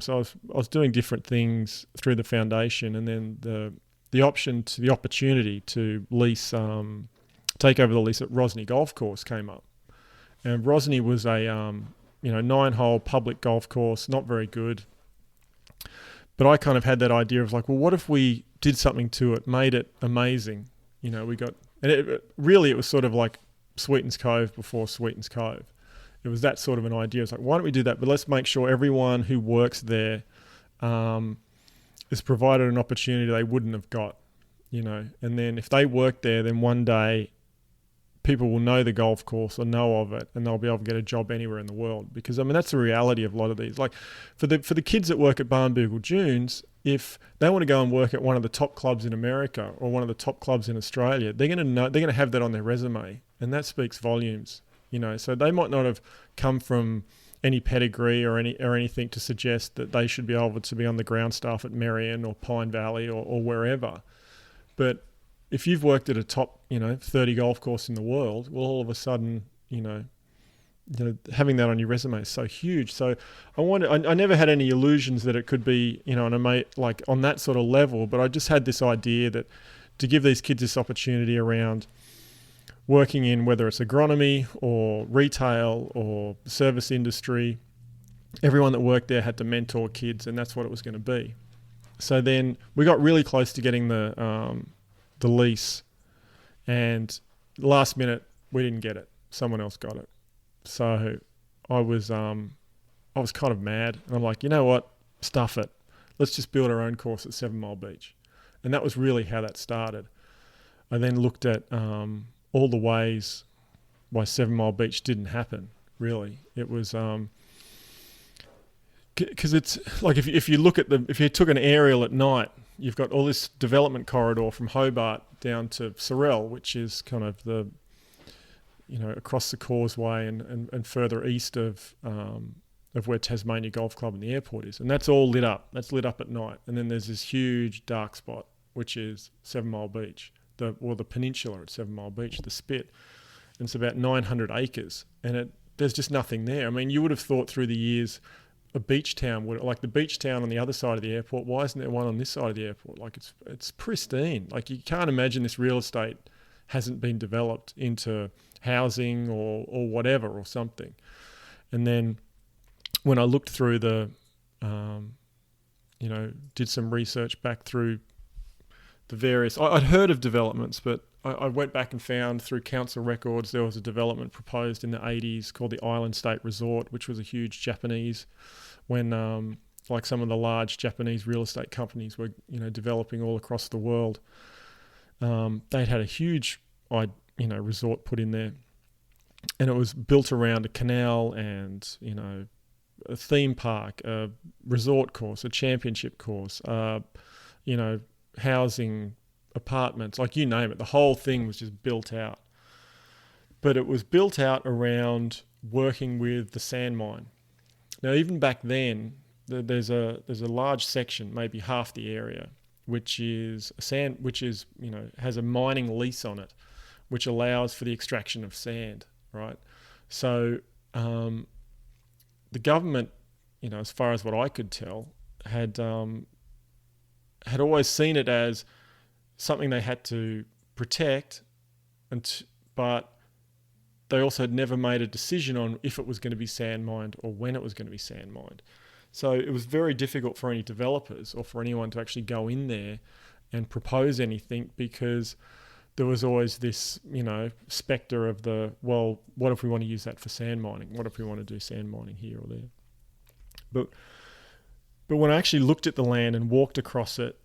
So I was doing different things through the foundation, and then the opportunity to lease, take over the lease at Rosny Golf Course came up. And Rosny was a 9-hole public golf course, not very good. But I kind of had that idea of like, well, what if we did something to it, made it amazing? You know, it was sort of like Sweetens Cove before Sweetens Cove. It was that sort of an idea. It's like, why don't we do that? But let's make sure everyone who works there is provided an opportunity they wouldn't have got, you know. And then if they work there, then one day people will know the golf course or know of it, and they'll be able to get a job anywhere in the world. Because, I mean, that's the reality of a lot of these. Like, for the kids that work at Barnbougle Dunes, if they want to go and work at one of the top clubs in America or one of the top clubs in Australia, they're going to have that on their resume, and that speaks volumes. So they might not have come from any pedigree or anything to suggest that they should be able to be on the ground staff at Merion or Pine Valley or wherever. But if you've worked at a top, 30 golf course in the world, well, all of a sudden, having that on your resume is so huge. So I never had any illusions that it could be, like on that sort of level, but I just had this idea that to give these kids this opportunity around working in whether it's agronomy or retail or service industry, everyone that worked there had to mentor kids, and that's what it was going to be. So then we got really close to getting the lease, and last minute we didn't get it. Someone else got it. So I was kind of mad, and I'm like, you know what? Stuff it. Let's just build our own course at 7 Mile Beach. And that was really how that started. I then looked at all the ways why 7 Mile Beach didn't happen, really. It was because it's like if you look at if you took an aerial at night, you've got all this development corridor from Hobart down to Sorell, which is kind of the across the causeway and further east of where Tasmania Golf Club and the airport is, and that's all lit up. That's lit up at night, and then there's this huge dark spot, which is 7 Mile Beach, the peninsula at 7 Mile Beach, the Spit, and it's about 900 acres, and there's just nothing there. I mean, you would have thought through the years a beach town like the beach town on the other side of the airport. Why isn't there one on this side of the airport? Like it's pristine. Like you can't imagine this real estate hasn't been developed into housing or whatever or something. And then when I looked through did some research back through the various, I'd heard of developments, but I went back and found through council records there was a development proposed in the 80s called the Island State Resort, which was a huge Japanese, when like some of the large Japanese real estate companies were developing all across the world. They'd had a huge resort put in there, and it was built around a canal and a theme park, a resort course, a championship course, housing, apartments, like you name it. The whole thing was just built out. But it was built out around working with the sand mine. Now, even back then, there's a large section, maybe half the area, which is has a mining lease on it, which allows for the extraction of sand, right? So the government, as far as what I could tell, had always seen it as something they had to protect, but they also had never made a decision on if it was going to be sand mined or when it was going to be sand mined. So it was very difficult for any developers or for anyone to actually go in there and propose anything, because there was always this, spectre of what if we want to use that for sand mining? What if we want to do sand mining here or there? But when I actually looked at the land and walked across it,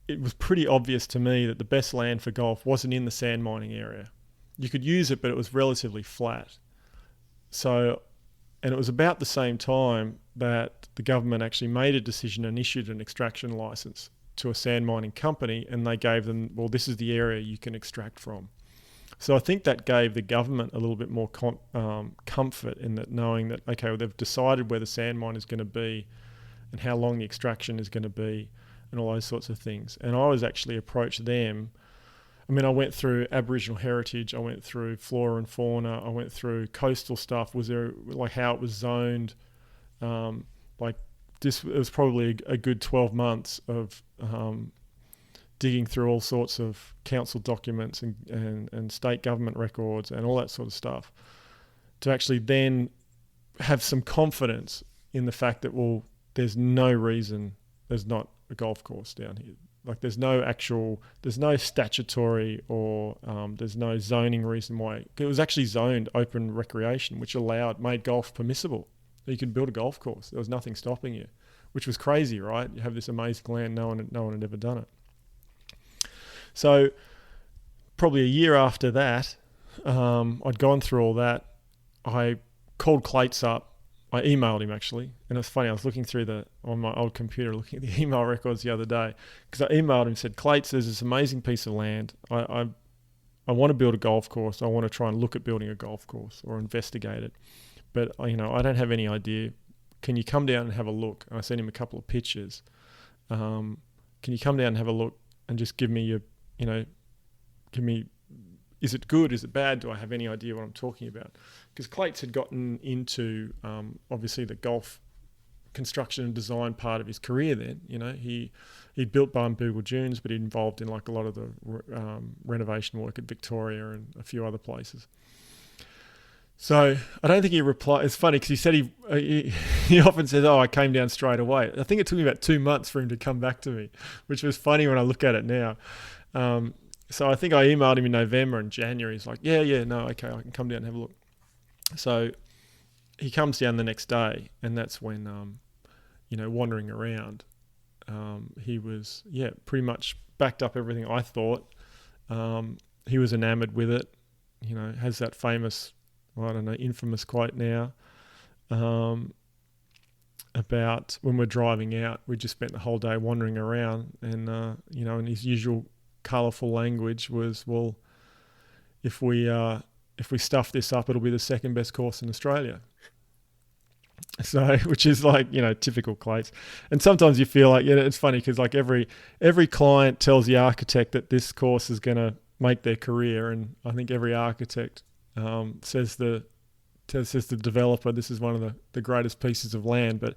it was pretty obvious to me that the best land for golf wasn't in the sand mining area. You could use it, but it was relatively flat. So, and it was about the same time that the government actually made a decision and issued an extraction license to a sand mining company, and they gave them, well, this is the area you can extract from. So I think that gave the government a little bit more comfort in that, knowing that, okay, well, they've decided where the sand mine is going to be and how long the extraction is going to be and all those sorts of things. And I was actually approached them. I mean, I went through Aboriginal heritage, I went through flora and fauna, I went through coastal stuff. Was there, like, how it was zoned? It was probably a good 12 months of digging through all sorts of council documents and state government records and all that sort of stuff to actually then have some confidence in the fact that, well, there's no reason there's not a golf course down here. Like there's no statutory or there's no zoning reason why. It was actually zoned open recreation, which made golf permissible. You could build a golf course. There was nothing stopping you, which was crazy, right? You have this amazing land, no one had ever done it. So probably a year after that, I'd gone through all that. I called Clates up I emailed him actually, and it was funny. I was looking through on my old computer, looking at the email records the other day, because I emailed him and said, Clates, there's this amazing piece of land. I want to build a golf course. I want to try and look at building a golf course or investigate it, but I don't have any idea. Can you come down and have a look? And I sent him a couple of pictures. Can you come down and have a look and just give me is it good? Is it bad? Do I have any idea what I'm talking about? Because Clates had gotten into obviously the golf construction and design part of his career then. He'd built Barnbougle Dunes, but he'd involved in like a lot of the renovation work at Victoria and a few other places. So I don't think he replied. It's funny because he said he often says, I came down straight away. I think it took me about 2 months for him to come back to me, which was funny when I look at it now. So I think I emailed him in November and January. He's like, no, okay, I can come down and have a look. So he comes down the next day, and that's when, wandering around, he was, pretty much backed up everything I thought. He was enamored with it, has that famous, infamous quote now, about when we're driving out, we just spent the whole day wandering around, and, in his usual colourful language was, well, if we stuff this up, it'll be the second best course in Australia. So, which is like, typical Clates. And sometimes you feel like, it's funny because like every client tells the architect that this course is going to make their career, and I think every architect says the developer, this is one of the greatest pieces of land, but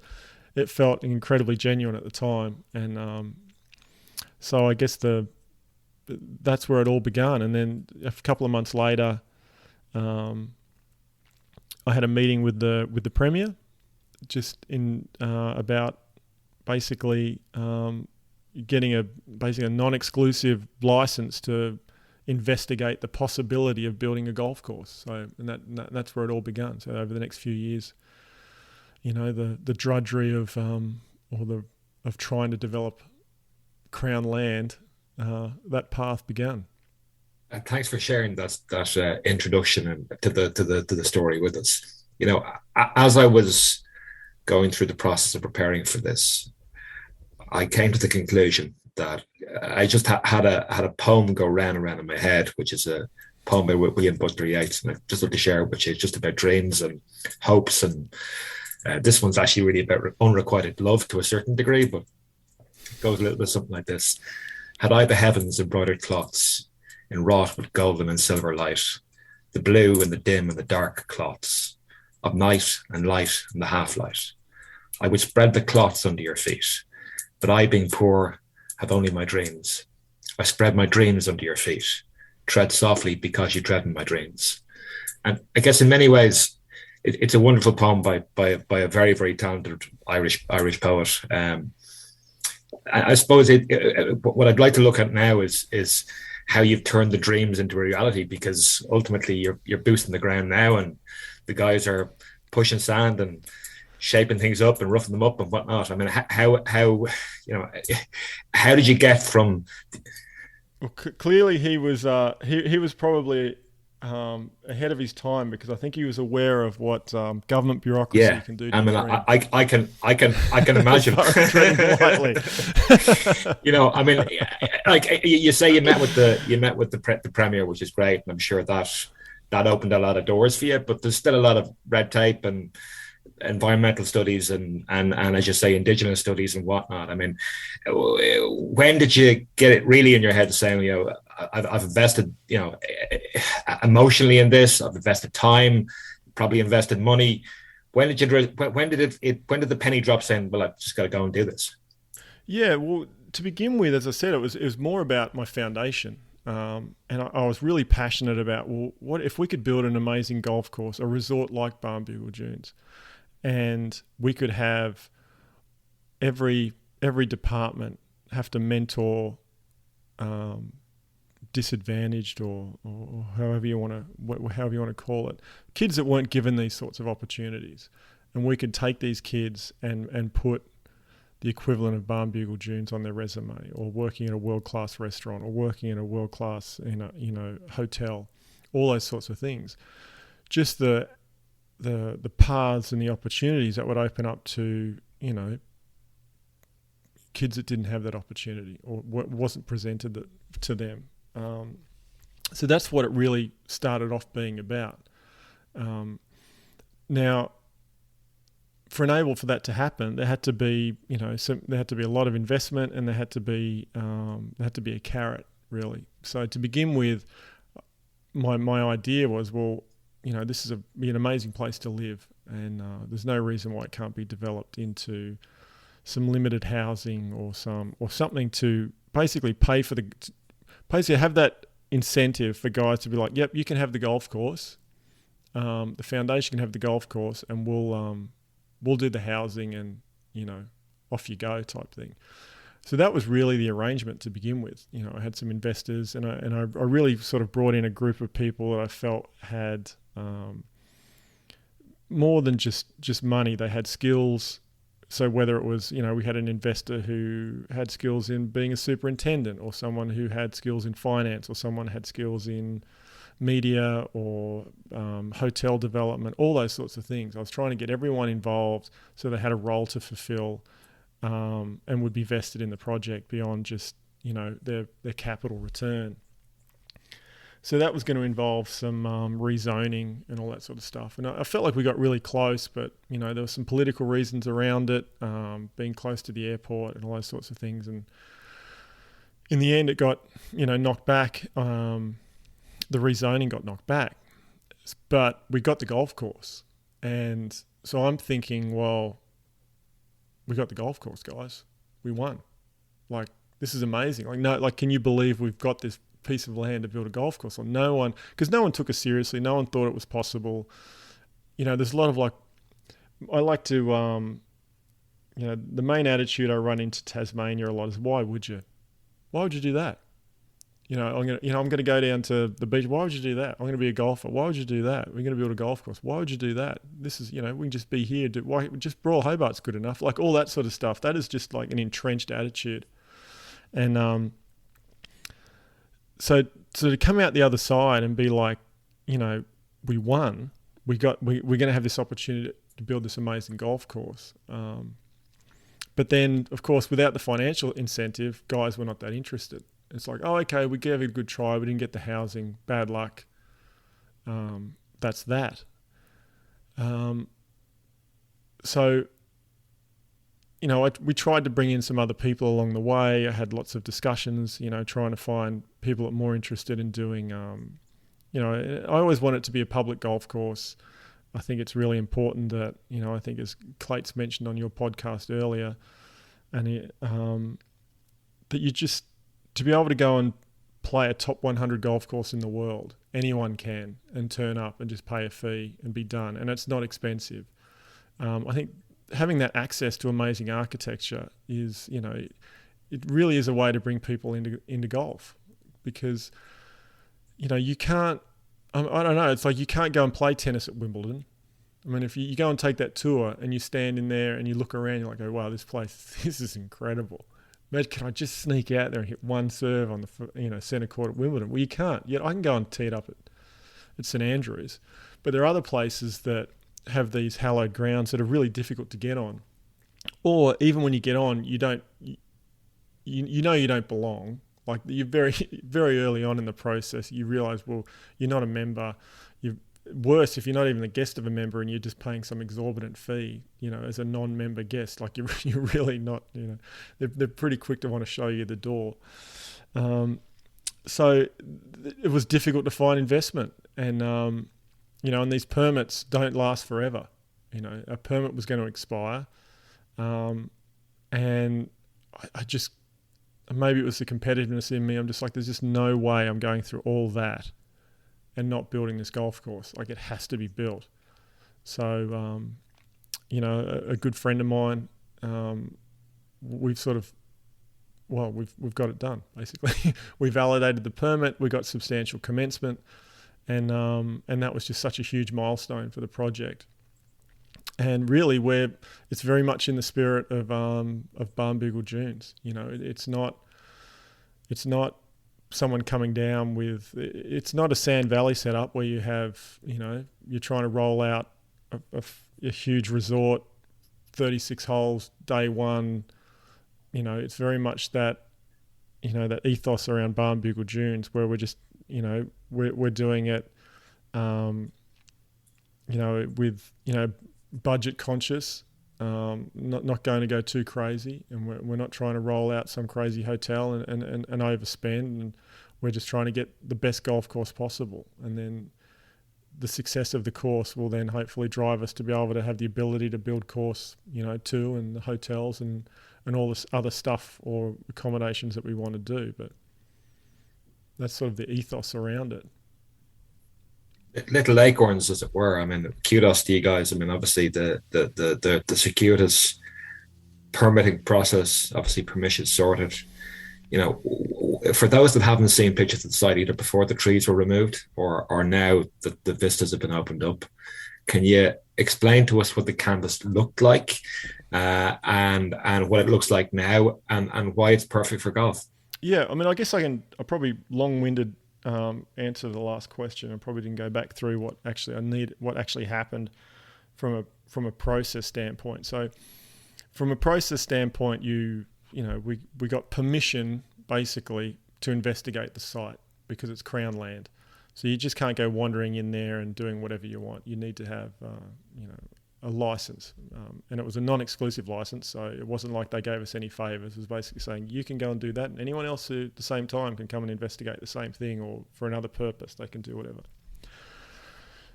it felt incredibly genuine at the time. And so I guess that's where it all began. And then a couple of months later, I had a meeting with the Premier, just in about basically getting a non-exclusive license to investigate the possibility of building a golf course. So, and that's where it all began. So over the next few years, the drudgery of trying to develop Crown land, that path began.
Thanks for sharing that introduction to the story with us. As I was going through the process of preparing for this, I came to the conclusion that I just had a poem go round and round in my head, which is a poem by William Butler Yeats, and I just like to share it, which is just about dreams and hopes. And this one's actually really about unrequited love to a certain degree, but it goes a little bit something like this. Had I the heavens embroidered cloths, enwrought with golden and silver light, the blue and the dim and the dark cloths, of night and light and the half-light, I would spread the cloths under your feet, but I, being poor, have only my dreams. I spread my dreams under your feet, tread softly because you dread in my dreams. And I guess in many ways, it's a wonderful poem by a very, very talented Irish poet. I suppose what I'd like to look at now is how you've turned the dreams into a reality, because ultimately you're boosting the ground now, and the guys are pushing sand and shaping things up and roughing them up and whatnot. I mean, how did you get from?
Well, clearly he was probably ahead of his time, because I think he was aware of what government bureaucracy can do to
I mean, I can imagine. I mean, like you say, you met with the Premier, which is great, and I'm sure that opened a lot of doors for you. But there's still a lot of red tape and environmental studies and as you say, Indigenous studies and whatnot. I mean, when did you get it really in your head saying, I've invested, emotionally in this, I've invested time, probably invested money. When did the penny drop saying, well, I've just got to go and do this?
Yeah, well, to begin with, as I said, it was more about my foundation. And I was really passionate about, well, what if we could build an amazing golf course, a resort like Barnbougle Dunes, and we could have every department have to mentor disadvantaged or however you want to call it, kids that weren't given these sorts of opportunities, and we could take these kids and put the equivalent of Barnbougle Dunes on their resume, or working in a world-class restaurant, or working in a world-class hotel, all those sorts of things. Just the the paths and the opportunities that would open up to, kids that didn't have that opportunity or wasn't presented to them. So that's what it really started off being about. Now, for that to happen, there had to be, there had to be a lot of investment, and there had to be a carrot, really. So to begin with, my idea was, this is be an amazing place to live, and there's no reason why it can't be developed into some limited housing or something to basically have that incentive for guys to be like, yep, you can have the golf course, the foundation can have the golf course, and we'll do the housing, and off you go type thing. So that was really the arrangement to begin with. I had some investors, and I really sort of brought in a group of people that I felt had more than just money. They had skills. So whether it was, we had an investor who had skills in being a superintendent, or someone who had skills in finance, or someone had skills in media or hotel development, all those sorts of things. I was trying to get everyone involved so they had a role to fulfill, and would be vested in the project beyond just, their capital return. So that was going to involve some rezoning and all that sort of stuff. And I felt like we got really close, but, there were some political reasons around it, being close to the airport and all those sorts of things. And in the end, it got, knocked back. The rezoning got knocked back. But we got the golf course. And so I'm thinking, well, we got the golf course, guys. We won. Like, this is amazing. Can you believe we've got this piece of land to build a golf course on? Because no one took us seriously. No one thought it was possible. There's a lot of I like to, the main attitude I run into Tasmania a lot is, why would you? Why would you do that? I'm gonna go down to the beach. Why would you do that? I'm gonna be a golfer. Why would you do that? We're gonna build a golf course. Why would you do that? This is, we can just be here. Why just Royal Hobart's good enough? Like all that sort of stuff. That is just like an entrenched attitude. And so to come out the other side and be like, we won. We're gonna have this opportunity to build this amazing golf course. But then, of course, without the financial incentive, guys were not that interested. It's like, oh, okay, we gave it a good try. We didn't get the housing. Bad luck. That's that. So, we tried to bring in some other people along the way. I had lots of discussions, trying to find people that are more interested in doing, I always want it to be a public golf course. I think it's really important that, I think as Clayton mentioned on your podcast earlier, and that you just, to be able to go and play a top 100 golf course in the world, anyone can, and turn up and just pay a fee and be done. And it's not expensive. I think having that access to amazing architecture is, it really is a way to bring people into golf, because, you can't, I don't know, it's like you can't go and play tennis at Wimbledon. I mean, if you go and take that tour and you stand in there and you look around, you're like, oh, wow, this is incredible. Imagine, can I just sneak out there and hit one serve on the centre court at Wimbledon? Well, you can't. Yet I can go and tee it up at St Andrews. But there are other places that have these hallowed grounds that are really difficult to get on. Or even when you get on, you don't belong. Like, you're very, very early on in the process, you realise, well, you're not a member. Worse, if you're not even a guest of a member and you're just paying some exorbitant fee, as a non-member guest, like you're really not, they're pretty quick to want to show you the door. So it was difficult to find investment, and and these permits don't last forever. A permit was going to expire, and I just, maybe it was the competitiveness in me. I'm just like, there's just no way I'm going through all that and not building this golf course. Like, it has to be built. So, a good friend of mine, we've got it done, basically. We validated the permit, we got substantial commencement, and that was just such a huge milestone for the project. And really, it's very much in the spirit of Barnbougle Dunes. It's not someone coming down with, it's not a Sand Valley setup where you have, you're trying to roll out a huge resort, 36 holes, day one. It's very much that, that ethos around Barnbougle Dunes, where we're just, we're doing it, with, budget conscious, not going to go too crazy, and we're not trying to roll out some crazy hotel and overspend, and we're just trying to get the best golf course possible. And then the success of the course will then hopefully drive us to be able to have the ability to build course, 2, and the hotels and all this other stuff or accommodations that we want to do. But that's sort of the ethos around it.
Little acorns, as it were. I mean, kudos to you guys. I mean, obviously the circuitous permitting process, obviously permission sorted. For those that haven't seen pictures of the site, either before the trees were removed or now that the vistas have been opened up, can you explain to us what the canvas looked like, and what it looks like now, and why it's perfect for golf?
Yeah, I mean, I guess I probably long-winded answer the last question. I probably didn't go back through what actually happened from a process standpoint. So from a process standpoint, we got permission basically to investigate the site because it's Crown land. So you just can't go wandering in there and doing whatever you want. You need to have a license, and it was a non-exclusive license, so it wasn't like they gave us any favours. It was basically saying you can go and do that, and anyone else who at the same time can come and investigate the same thing, or for another purpose they can do whatever.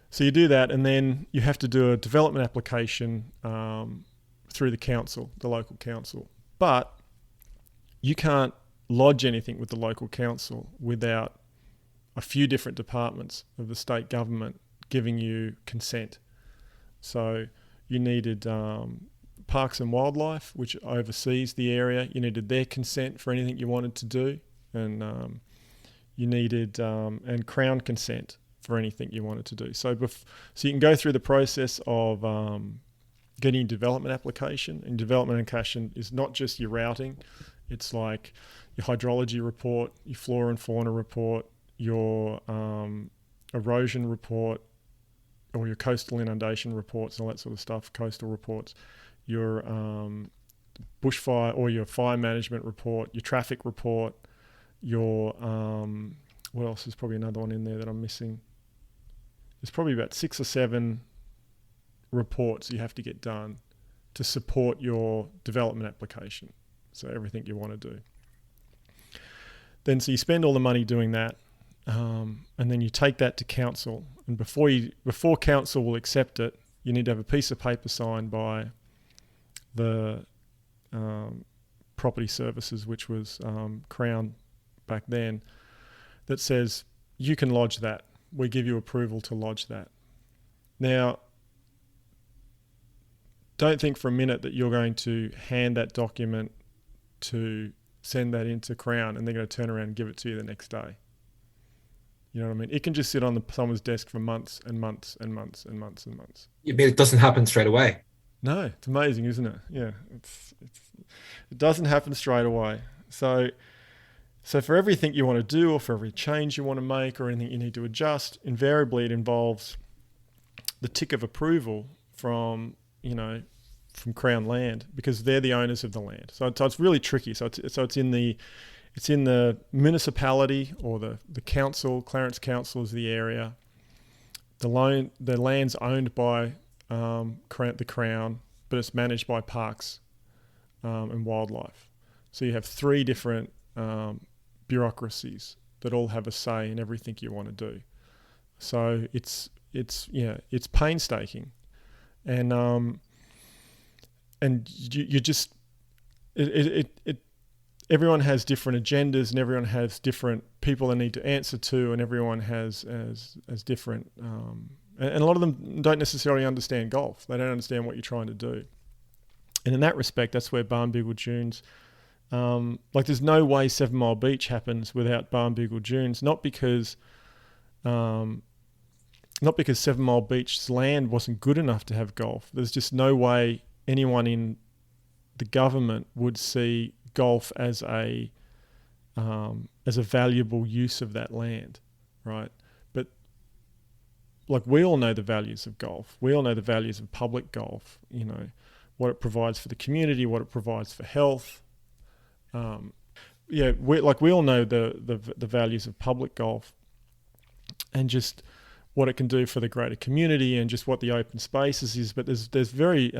So you do that, and then you have to do a development application through the council, the local council. But you can't lodge anything with the local council without a few different departments of the state government giving you consent. So you needed Parks and Wildlife, which oversees the area. You needed their consent for anything you wanted to do, and you needed and Crown consent for anything you wanted to do. So you can go through the process of getting a development application. And development application is not just your routing; it's like your hydrology report, your flora and fauna report, your erosion report, or your coastal inundation reports and all that sort of stuff, coastal reports, your bushfire or your fire management report, your traffic report, your, what else is probably another one in there that I'm missing? There's probably about 6 or 7 reports you have to get done to support your development application. So everything you want to do. Then so you spend all the money doing that, and then you take that to council. And before council will accept it, you need to have a piece of paper signed by the property services, which was Crown back then, that says you can lodge that. We give you approval to lodge that. Now, don't think for a minute that you're going to hand that document to send that into Crown and they're going to turn around and give it to you the next day. You know what I mean? It can just sit on someone's desk for months and months and months and months and months.
You mean it doesn't happen straight away?
No, it's amazing, isn't it? Yeah, it doesn't happen straight away. So for everything you want to do, or for every change you want to make, or anything you need to adjust, invariably it involves the tick of approval from Crown land, because they're the owners of the land. So it's really tricky. So it's in the municipality or the council. Clarence Council is the area. The land's owned by the Crown, but it's managed by Parks and Wildlife. So you have 3 different bureaucracies that all have a say in everything you want to do. So it's painstaking, and you just everyone has different agendas, and everyone has different people they need to answer to, and everyone has different and a lot of them don't necessarily understand golf. They don't understand what you're trying to do. And in that respect, that's where Barnbougle Dunes, there's no way 7 Mile Beach happens without Barnbougle Dunes, not because 7 Mile Beach's land wasn't good enough to have golf. There's just no way anyone in the government would see golf as a valuable use of that land, right? But like we all know the values of golf. We all know the values of public golf, what it provides for the community, what it provides for health. We all know the values of public golf and just what it can do for the greater community and just what the open spaces is. But there's very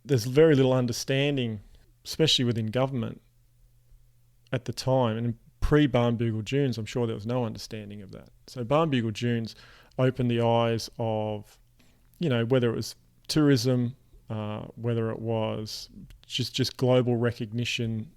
little understanding, especially within government at the time. And pre-Barnbougle Dunes, I'm sure there was no understanding of that. So Barnbougle Dunes opened the eyes of, whether it was tourism, whether it was just global recognition,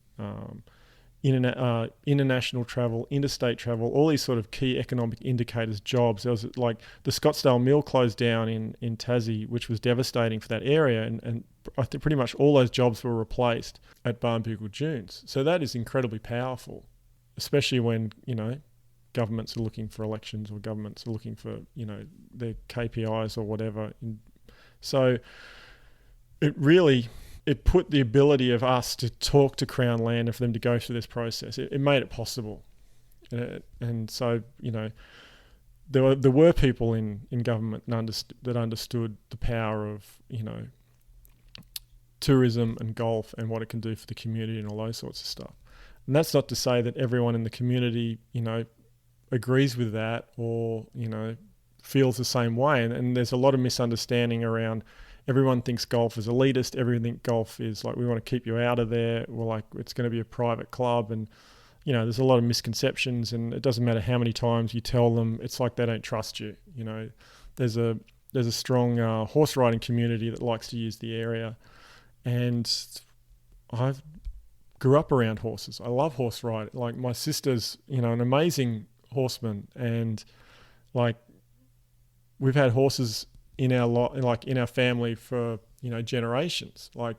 international travel, interstate travel, all these sort of key economic indicators, jobs. There was like the Scottsdale Mill closed down in Tassie, which was devastating for that area, and I think pretty much all those jobs were replaced at Barnbougle Dunes. So that is incredibly powerful, especially when, governments are looking for elections or governments are looking for, their KPIs or whatever. So it put the ability of us to talk to Crown Land and for them to go through this process. It made it possible. And so, there were people in government that understood the power of, tourism and golf and what it can do for the community and all those sorts of stuff. And that's not to say that everyone in the community, agrees with that or, feels the same way. And there's a lot of misunderstanding around. Everyone thinks golf is elitist. Everyone thinks golf is like, we want to keep you out of there. We're like, it's going to be a private club. And, there's a lot of misconceptions, and it doesn't matter how many times you tell them, it's like they don't trust you. There's a strong horse riding community that likes to use the area. And I grew up around horses. I love horse riding. Like my sister's, an amazing horseman. And like we've had horses in our family for generations. Like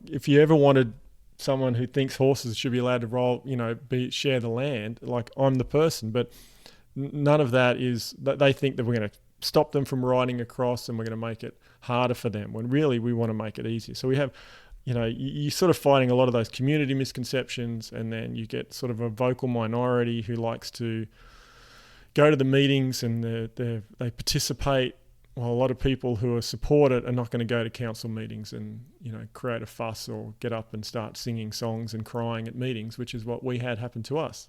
if you ever wanted someone who thinks horses should be allowed to roll, share the land, like I'm the person. But none of that is that they think that we're going to stop them from riding across and we're going to make it harder for them, when really we want to make it easier. So we have, you're sort of fighting a lot of those community misconceptions, and then you get sort of a vocal minority who likes to go to the meetings and they participate. Well, a lot of people who support it are not going to go to council meetings and, create a fuss or get up and start singing songs and crying at meetings, which is what we had happen to us.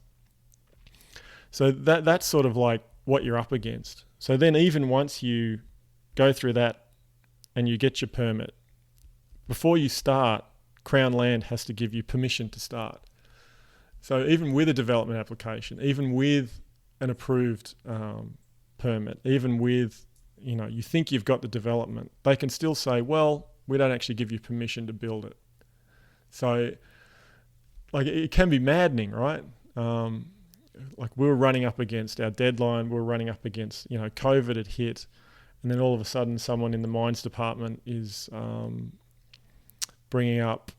So that's sort of like what you're up against. So then even once you go through that and you get your permit, before you start, Crown Land has to give you permission to start. So even with a development application, even with an approved permit, even with you think you've got the development, they can still say, well, we don't actually give you permission to build it. So, like, it can be maddening, right? Like we were running up against our deadline, we were running up against, COVID had hit, and then all of a sudden someone in the mines department is bringing up,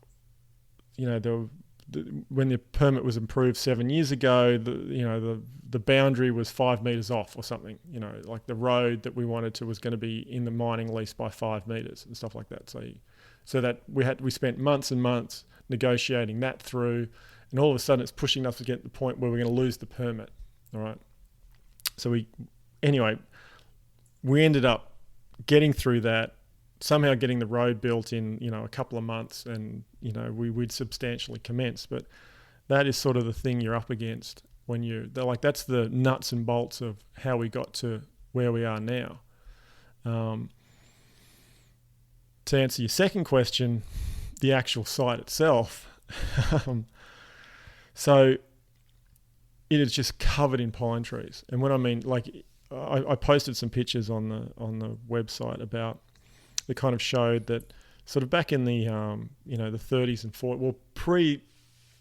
when the permit was approved 7 years ago, the boundary was 5 meters off or something. Like the road that we wanted to was going to be in the mining lease by 5 meters and stuff like that. So that we spent months and months negotiating that through, and all of a sudden it's pushing us to get to the point where we're going to lose the permit. All right. So we ended up getting through that, somehow getting the road built in, a couple of months, and, we'd substantially commence. But that is sort of the thing you're up against when that's the nuts and bolts of how we got to where we are now. To answer your second question, the actual site itself. So it is just covered in pine trees. And when I mean, like, I posted some pictures on the website about that kind of showed that sort of back in the the 30s and 40s, well, pre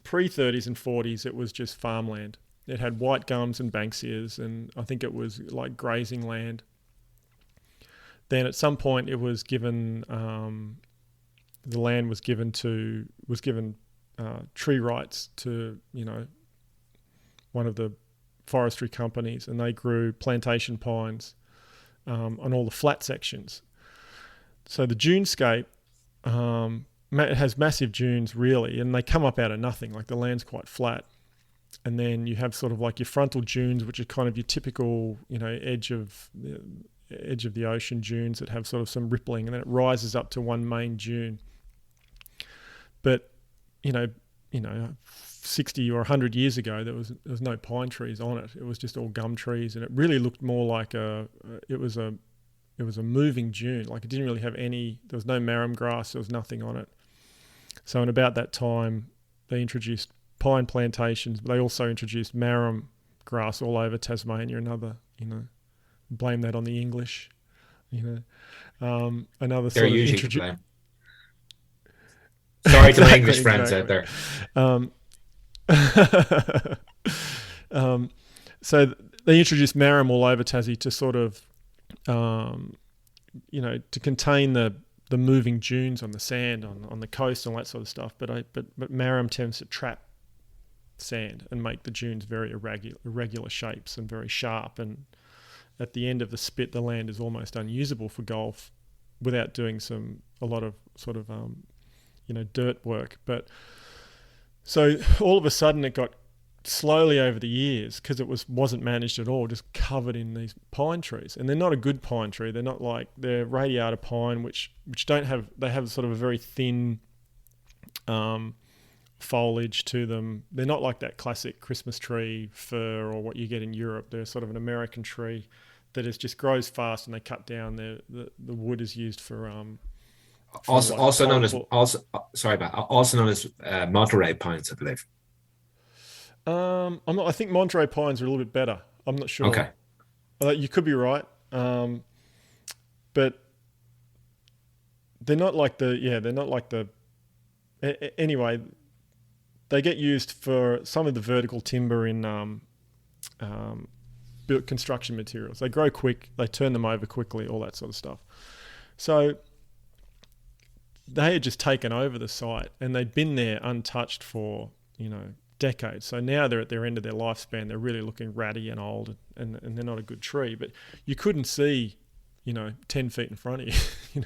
30s and 40s, it was just farmland. It had white gums and banksias, and I think it was like grazing land. Then at some point it was given, the land was given tree rights to, one of the forestry companies, and they grew plantation pines on all the flat sections. So the dunescape, it has massive dunes really, and they come up out of nothing. Like the land's quite flat. And then you have sort of like your frontal dunes, which are kind of your typical, edge of edge of the ocean dunes that have sort of some rippling, and then it rises up to one main dune. But, 60 or 100 years ago, there was no pine trees on it. It was just all gum trees, and it really looked more like it was a moving dune. Like, it didn't really have any, there was no marram grass, there was nothing on it. So in about that time, they introduced pine plantations, but they also introduced marram grass all over Tasmania. Another, blame that on the English. Another
They're
sort of
usually to blame. Sorry to my English friends out there.
So they introduced marram all over Tassie to sort of, to contain the moving dunes on the sand on the coast and all that sort of stuff. But marram tends to trap sand and make the dunes very irregular shapes and very sharp. And at the end of the spit, the land is almost unusable for golf without doing a lot of sort of dirt work. But so all of a sudden it got slowly over the years, because it wasn't managed at all, just covered in these pine trees. And they're not a good pine tree. They're not like, they're radiata pine, which they have sort of a very thin foliage to them. They're not like that classic Christmas tree, fir, or what you get in Europe. They're sort of an American tree that just grows fast, and they cut down. The wood is used for
also known as Monterey pines, I believe.
I think Monterey pines are a little bit better. I'm not sure.
Okay.
You could be right. But they're not like anyway, they get used for some of the vertical timber in built construction materials. They grow quick, they turn them over quickly, all that sort of stuff. So they had just taken over the site, and they'd been there untouched for, decades. So now they're at their end of their lifespan. They're really looking ratty and old, and they're not a good tree. But you couldn't see, 10 feet in front of you.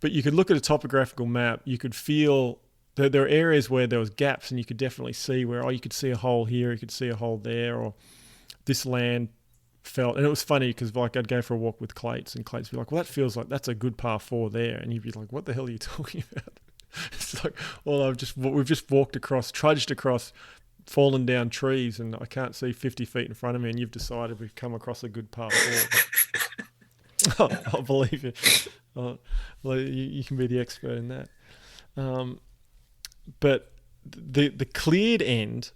But you could look at a topographical map. You could feel that there are areas where there was gaps, and you could definitely see where, you could see a hole here, you could see a hole there, or this land felt. And it was funny because I'd go for a walk with Clates, and Clates would be like, well, that feels like that's a good par 4 there. And you'd be like, what the hell are you talking about? It's like, well, we've just trudged across, fallen down trees, and I can't see 50 feet in front of me, and you've decided we've come across a good par 4. I'll believe you. Well, you can be the expert in that. But the cleared end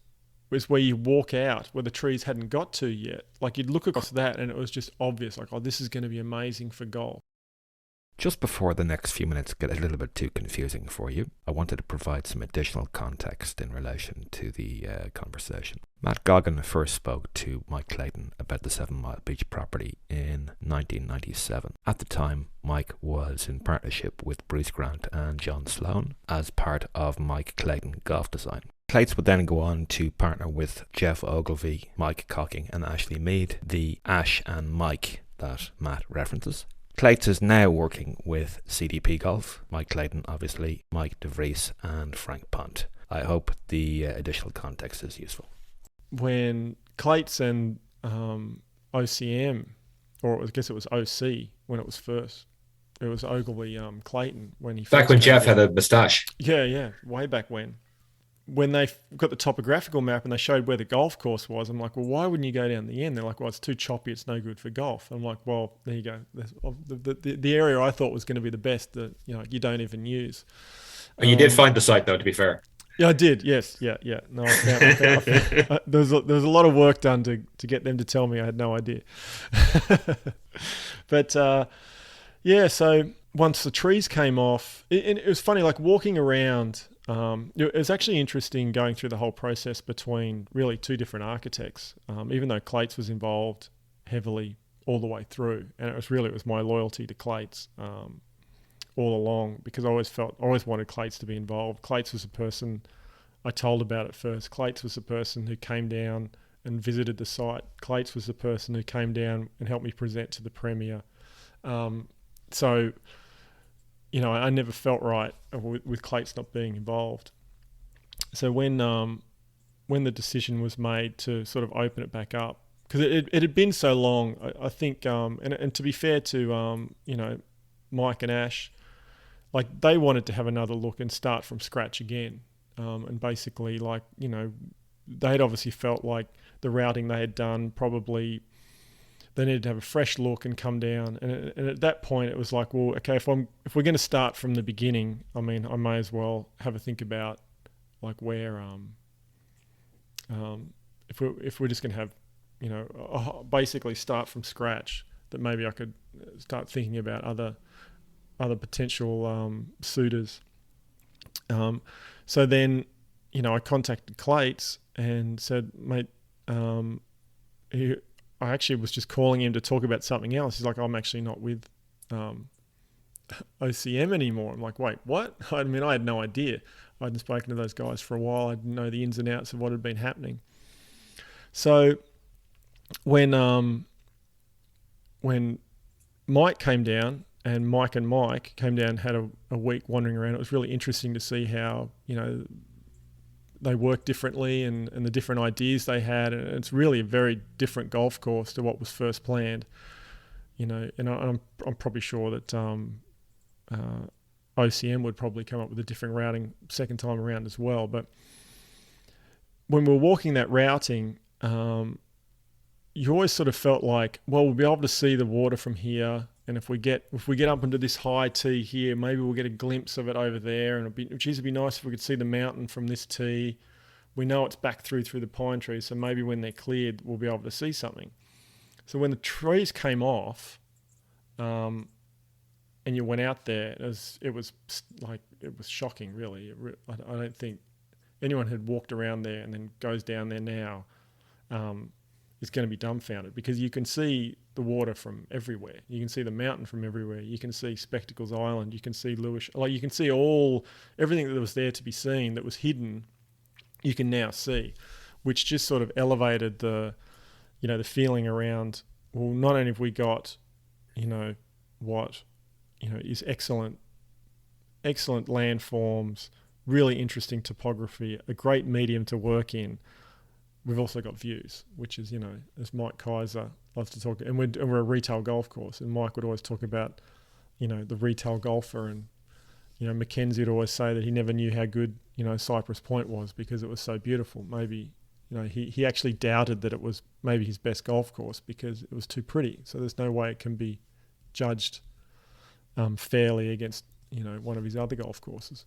was where you walk out, where the trees hadn't got to yet. Like, you'd look across that, and it was just obvious, like, this is going to be amazing for golf.
Just before the next few minutes get a little bit too confusing for you, I wanted to provide some additional context in relation to the conversation. Matt Goggin first spoke to Mike Clayton about the 7 Mile Beach property in 1997. At the time, Mike was in partnership with Bruce Grant and John Sloan as part of Mike Clayton Golf Design. Clates would then go on to partner with Jeff Ogilvie, Mike Cocking and Ashley Mead, the Ash and Mike that Matt references. Clates is now working with CDP Golf, Mike Clayton obviously, Mike DeVries and Frank Punt. I hope the additional context is useful.
When Clates and OCM, or I guess it was OC when it was first, it was Ogilvie Clayton when he first
back when Jeff had a moustache.
Yeah, way back when. When they got the topographical map and they showed where the golf course was, I'm like, well, why wouldn't you go down the end? They're like, well, it's too choppy, it's no good for golf. I'm like, well, there you go. The area I thought was going to be the best that you don't even use.
And you did find the site, though, to be fair.
Yeah, I did. Yes, yeah. No, I found there was a lot of work done to get them to tell me. I had no idea. But so once the trees came off, it was funny, like walking around. It was actually interesting going through the whole process between really two different architects, even though Clates was involved heavily all the way through. And it was my loyalty to Clates all along, because I always wanted Clates to be involved. Clates was the person I told about it first. Clates was the person who came down and visited the site. Clates was the person who came down and helped me present to the Premier. I never felt right with Clates not being involved. So when the decision was made to sort of open it back up, because it had been so long. I think, and to be fair to Mike and Ash, like they wanted to have another look and start from scratch again, and basically they'd obviously felt like the routing they had done probably they needed to have a fresh look and come down. And at that point, it was like, well, okay, if we're going to start from the beginning, I mean, I may as well have a think about like where if we're just going to have basically start from scratch, that maybe I could start thinking about other potential suitors. So then, I contacted Clates and said, mate, I actually was just calling him to talk about something else. He's like, I'm actually not with OCM anymore. I'm like, wait, what? I mean, I had no idea. I hadn't spoken to those guys for a while. I didn't know the ins and outs of what had been happening. So when Mike came down, and Mike came down, had a week wandering around, it was really interesting to see how, they work differently and the different ideas they had. And it's really a very different golf course to what was first planned, and I'm probably sure that OCM would probably come up with a different routing second time around as well. But when we were walking that routing, you always sort of felt like, well, we'll be able to see the water from here. And if we get up into this high tee here, maybe we'll get a glimpse of it over there. And it'd be nice if we could see the mountain from this tee. We know it's back through the pine trees, so maybe when they're cleared, we'll be able to see something. So when the trees came off, and you went out there, it was shocking, really. I don't think anyone had walked around there and then goes down there now is going to be dumbfounded, because you can see the water from everywhere. You can see the mountain from everywhere. You can see Spectacles Island. You can see Lewis. Like, you can see everything that was there to be seen that was hidden. You can now see, which just sort of elevated the feeling around. Well, not only have we got, what, is excellent landforms, really interesting topography, a great medium to work in. We've also got views, which is, as Mike Kaiser loves to talk, and we're a retail golf course, and Mike would always talk about, the retail golfer, and, Mackenzie would always say that he never knew how good, Cypress Point was because it was so beautiful. Maybe, he actually doubted that it was maybe his best golf course because it was too pretty. So there's no way it can be judged fairly against, one of his other golf courses.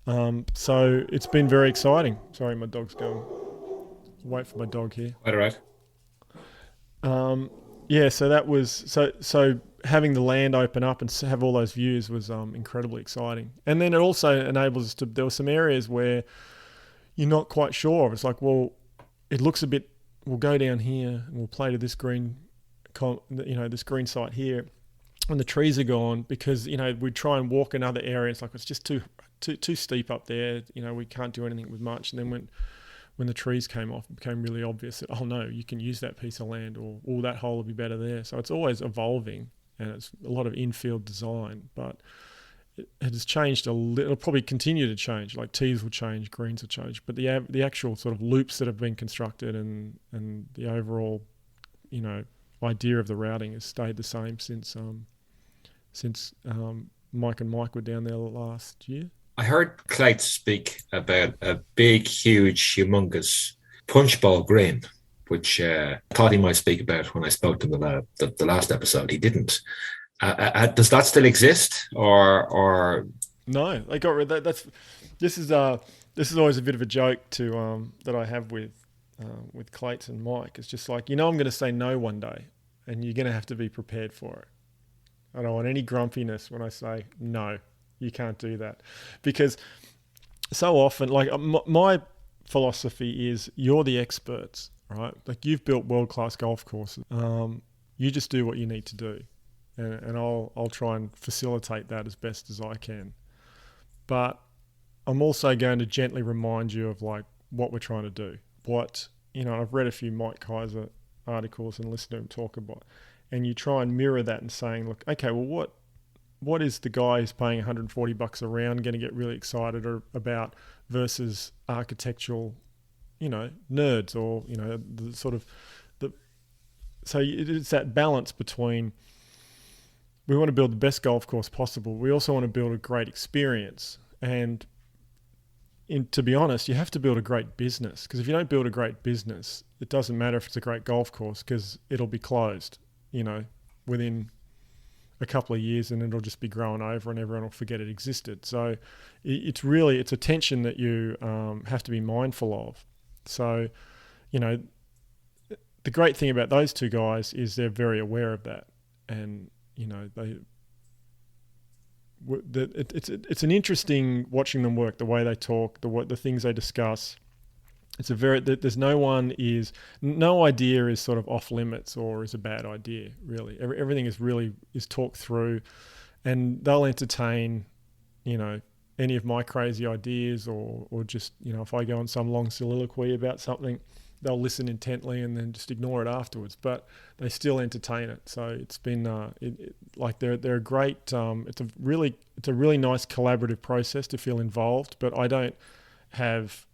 So it's been very exciting. Sorry, my dog's going. Wait for my dog here.
All right.
So that was so having the land open up and have all those views was incredibly exciting. And then it also enables us to. There were some areas where you're not quite sure. It's like, well, it looks a bit. We'll go down here and we'll play to this green, this green site here, and the trees are gone because we try and walk another area. It's like it's just too steep up there. We can't do anything with much. And then when the trees came off, it became really obvious that, oh no, you can use that piece of land, or that hole will be better there. So it's always evolving, and it's a lot of infield design, but it has changed a little. It'll probably continue to change. Like tees will change, greens will change, but the actual sort of loops that have been constructed and the overall, idea of the routing has stayed the same since Mike and Mike were down there last year.
I heard Clayton speak about a big, huge, humongous punch ball green, which I thought he might speak about when I spoke to him the last episode. He didn't. Does that still exist, or
no? They got rid of that. This is always a bit of a joke to that I have with Clayton and Mike. It's just like, I'm going to say no one day, and you're going to have to be prepared for it. I don't want any grumpiness when I say no. You can't do that, because so often, like my philosophy is, you're the experts, right? Like, you've built world-class golf courses. You just do what you need to do, and I'll try and facilitate that as best as I can. But I'm also going to gently remind you of like what we're trying to do. I've read a few Mike Kaiser articles and listened to him talk about, and you try and mirror that and saying, look, okay, well, what is the guy who's paying $140 a round going to get really excited about versus architectural, nerds, or the sort of so it's that balance between, we want to build the best golf course possible. We also want to build a great experience. And to be honest, you have to build a great business, because if you don't build a great business, it doesn't matter if it's a great golf course, because it'll be closed, within a couple of years, and it'll just be growing over and everyone will forget it existed. So it's a tension that you have to be mindful of. So, the great thing about those two guys is they're very aware of that. And, it's an interesting watching them work, the way they talk, the things they discuss. There's no idea is sort of off limits or is a bad idea, really. Everything is talked through, and they'll entertain, any of my crazy ideas or just, if I go on some long soliloquy about something, they'll listen intently and then just ignore it afterwards, but they still entertain it. So it's been they're a great. It's a really nice collaborative process to feel involved, but I don't have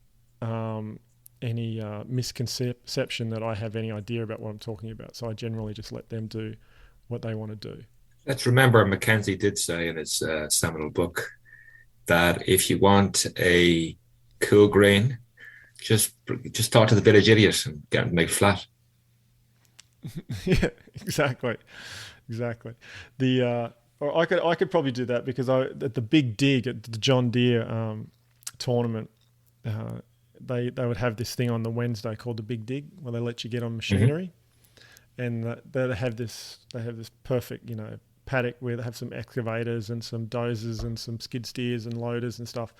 any misconception that I have any idea about what I'm talking about. So I generally just let them do what they want to do.
Let's remember, Mackenzie did say in his seminal book that if you want a cool green, just talk to the village idiot and get him to make it flat.
Yeah, exactly. Or I could probably do that, because at the Big Dig at the John Deere tournament, they would have this thing on the Wednesday called the Big Dig, where they let you get on machinery, and they have this perfect paddock where they have some excavators and some dozers and some skid steers and loaders and stuff,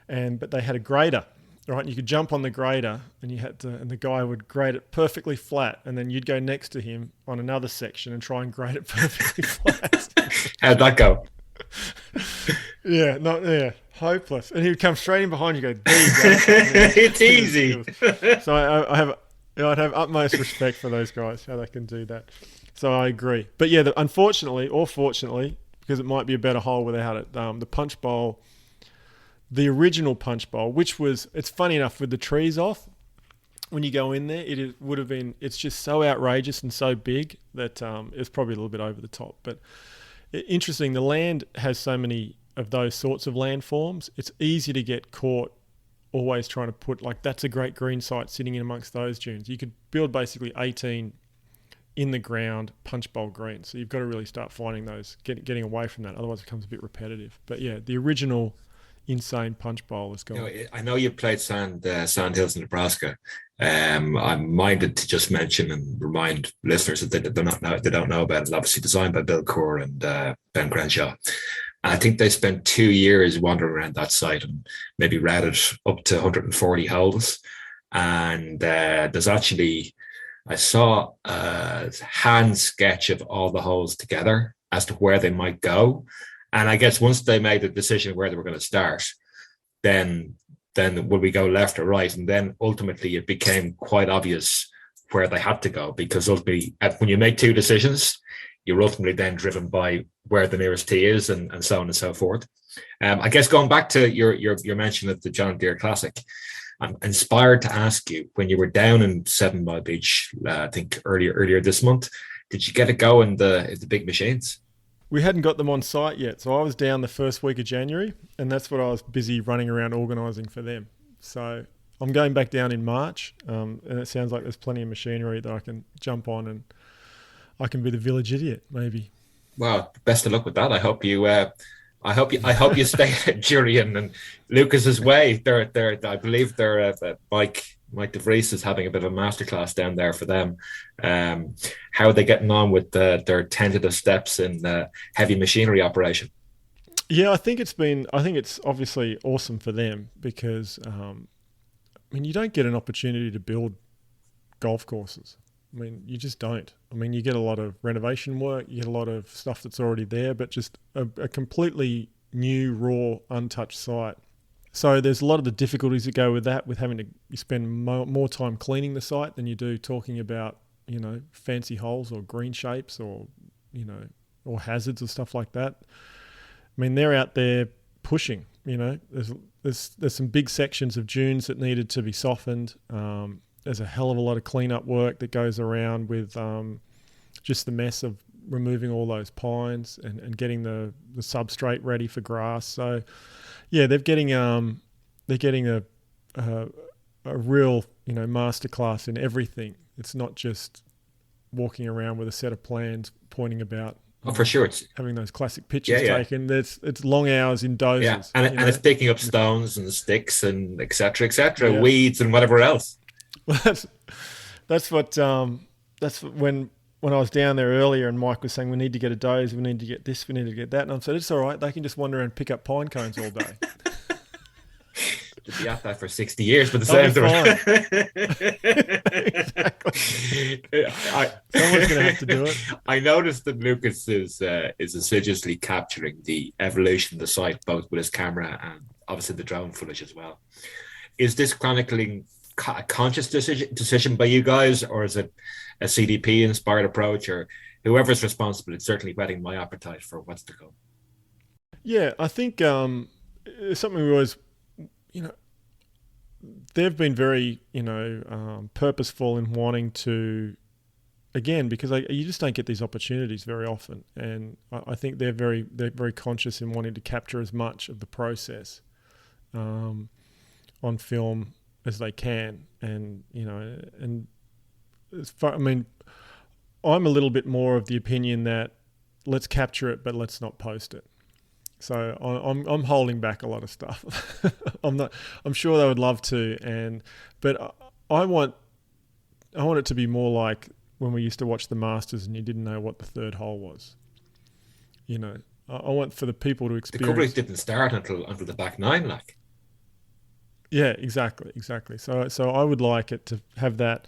but they had a grader. Right, and you could jump on the grader, and the guy would grade it perfectly flat, and then you'd go next to him on another section and try and grade it perfectly flat.
How'd that go?
Hopeless. And he would come straight in behind you, and go, there you go.
It's easy.
So I'd have utmost respect for those guys, how they can do that. So I agree. But yeah, unfortunately or fortunately, because it might be a better hole without it, the punch bowl. The original punch bowl, it's funny enough, with the trees off, when you go in there, it's just so outrageous and so big that it's probably a little bit over the top. But interesting, the land has so many of those sorts of landforms. It's easy to get caught always trying to put, that's a great green site sitting in amongst those dunes. You could build basically 18 in the ground punch bowl greens. So you've got to really start finding those, getting away from that. Otherwise it becomes a bit repetitive. But yeah, the original insane punch bowl is gone.
I know you played Sand Hills in Nebraska. I'm minded to just mention and remind listeners that they don't know about it. Obviously designed by Bill Coore and Ben Crenshaw. And I think they spent 2 years wandering around that site and maybe routed up to 140 holes. And there's actually, I saw a hand sketch of all the holes together as to where they might go. And I guess once they made the decision where they were going to start, then would we go left or right? And then ultimately it became quite obvious where they had to go, because ultimately when you make two decisions, you're ultimately then driven by where the nearest tee is and so on and so forth. I guess going back to your mention of the John Deere Classic, I'm inspired to ask you, when you were down in 7 Mile Beach, I think earlier this month, did you get a go in the big machines?
We hadn't got them on site yet. So I was down the first week of January, and that's what I was busy running around organising for them. So I'm going back down in March, and it sounds like there's plenty of machinery that I can jump on, and I can be the village idiot, maybe.
Well, best of luck with that. I hope you stay at Julian and Lucas's way. I believe they're Mike DeVries is having a bit of a masterclass down there for them. How are they getting on with their tentative steps in heavy machinery operation?
Yeah, I think it's obviously awesome for them, because you don't get an opportunity to build golf courses. You just don't. You get a lot of renovation work, you get a lot of stuff that's already there, but just a completely new, raw, untouched site. So there's a lot of the difficulties that go with that, with having to spend more time cleaning the site than you do talking about, fancy holes or green shapes or hazards or stuff like that. They're out there pushing, there's some big sections of dunes that needed to be softened. there's a hell of a lot of cleanup work that goes around with just the mess of removing all those pines and getting the substrate ready for grass. So yeah, they're getting a real, masterclass in everything. It's not just walking around with a set of plans pointing about.
Oh, for sure. It's
having those classic pictures taken. It's long hours in dozers.
Yeah, and it's picking up stones and sticks and et cetera, weeds and whatever else.
Well, that's when I was down there earlier and Mike was saying we need to get a dozer, we need to get this, we need to get that, and I said it's all right. They can just wander around and pick up pine cones all day.
To be at that for 60 years, but the sounds of it.
Exactly. Someone's going to have to do it.
I noticed that Lucas is assiduously capturing the evolution of the site, both with his camera and obviously the drone footage as well. Is this chronicling a conscious decision by you guys, or is it a CDP inspired approach, or whoever's responsible? It's certainly whetting my appetite for what's to come.
Yeah, I think it's something we always. They've been very, purposeful in wanting to, again, because you just don't get these opportunities very often, and I think they're very conscious in wanting to capture as much of the process on film as they can, and as far, I'm a little bit more of the opinion that let's capture it, but let's not post it. So I'm holding back a lot of stuff. I'm sure they would love to, but I want it to be more like when we used to watch the Masters and you didn't know what the third hole was. I want for the people to experience.
The coverage didn't start until the back nine, like.
Yeah, exactly. So I would like it to have that,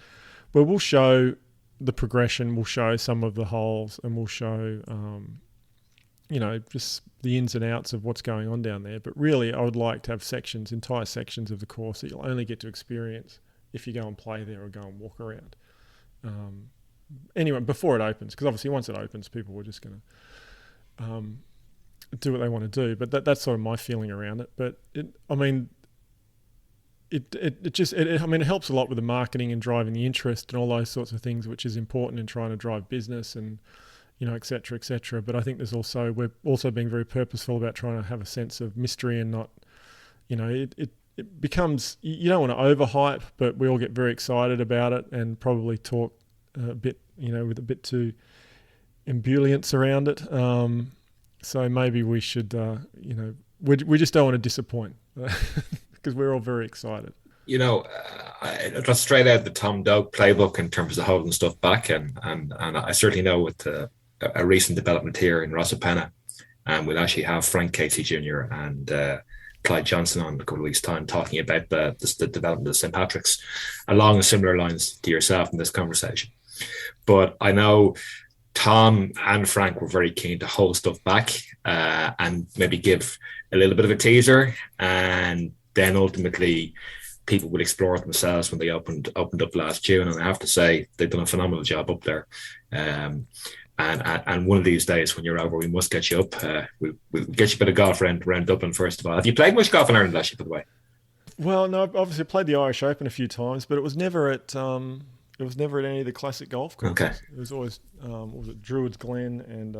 where we'll show the progression, we'll show some of the holes, and we'll show. Just the ins and outs of what's going on down there. But really, I would like to have entire sections of the course that you'll only get to experience if you go and play there or go and walk around. Anyway, before it opens, because obviously once it opens, people were just going to do what they want to do. But that's sort of my feeling around it. But it helps a lot with the marketing and driving the interest and all those sorts of things, which is important in trying to drive business and et cetera, et cetera. But I think we're also being very purposeful about trying to have a sense of mystery and not, it becomes, you don't want to overhype, but we all get very excited about it and probably talk a bit, with a bit too ebullience around it. So maybe we should, we just don't want to disappoint because we're all very excited.
That's straight out of the Tom Doak playbook in terms of holding stuff back, and I certainly know with a recent development here in Rosapenna, and we'll actually have Frank Casey Jr. and Clyde Johnson on in a couple of weeks' time talking about the development of St. Patrick's along similar lines to yourself in this conversation. But I know Tom and Frank were very keen to hold stuff back and maybe give a little bit of a teaser, and then ultimately people would explore it themselves when they opened up last June. And I have to say they've done a phenomenal job up there. And one of these days when you're over, we must get you up. We'll get you a bit of golf around Dublin first of all. Have you played much golf in Ireland actually, by the way?
Well, no, obviously I played the Irish Open a few times, but it was never at any of the classic golf courses. Okay. It was always what was it, Druids Glen and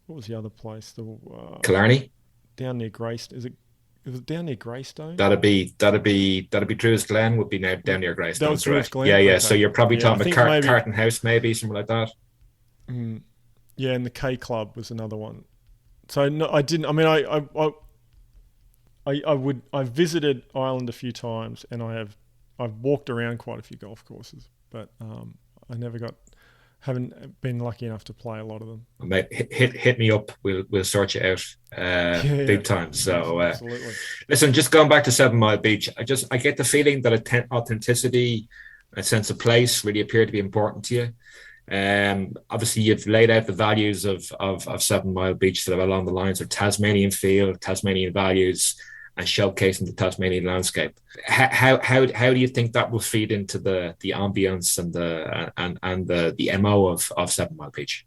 what was the other place?
Killarney?
Down near Greystone. Is it down near Greystone?
That'd be Druids Glen would be now down near Greystone.
That was Druids Glen?
Yeah. Okay. So you're probably talking about Carton House, maybe something like that.
Yeah, and the K Club was another one. So no, I didn't. I mean, I visited Ireland a few times, and I've walked around quite a few golf courses, but I haven't been lucky enough to play a lot of them.
Mate, hit me up. We'll sort you out big time. So
absolutely.
Listen, just going back to 7 Mile Beach, I get the feeling that authenticity, a sense of place, really appear to be important to you. Obviously, you've laid out the values of 7 Mile Beach that are along the lines of Tasmanian feel, Tasmanian values, and showcasing the Tasmanian landscape. How do you think that will feed into the ambience and the MO of 7 Mile Beach?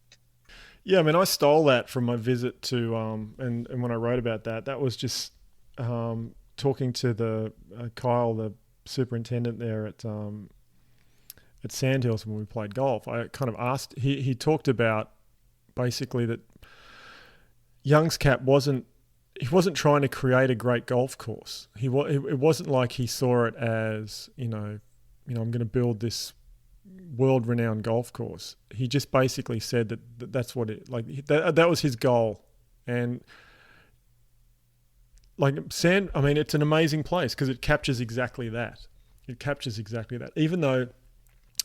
Yeah, I mean, I stole that from my visit to and when I wrote about that was just talking to the Kyle, superintendent there at Sandhills when we played golf, I kind of asked. He talked about basically that Young's Cap wasn't trying to create a great golf course. It wasn't like he saw it as I'm going to build this world-renowned golf course. He just basically said that's what it like. That was his goal, and like it's an amazing place because it captures exactly that. Even though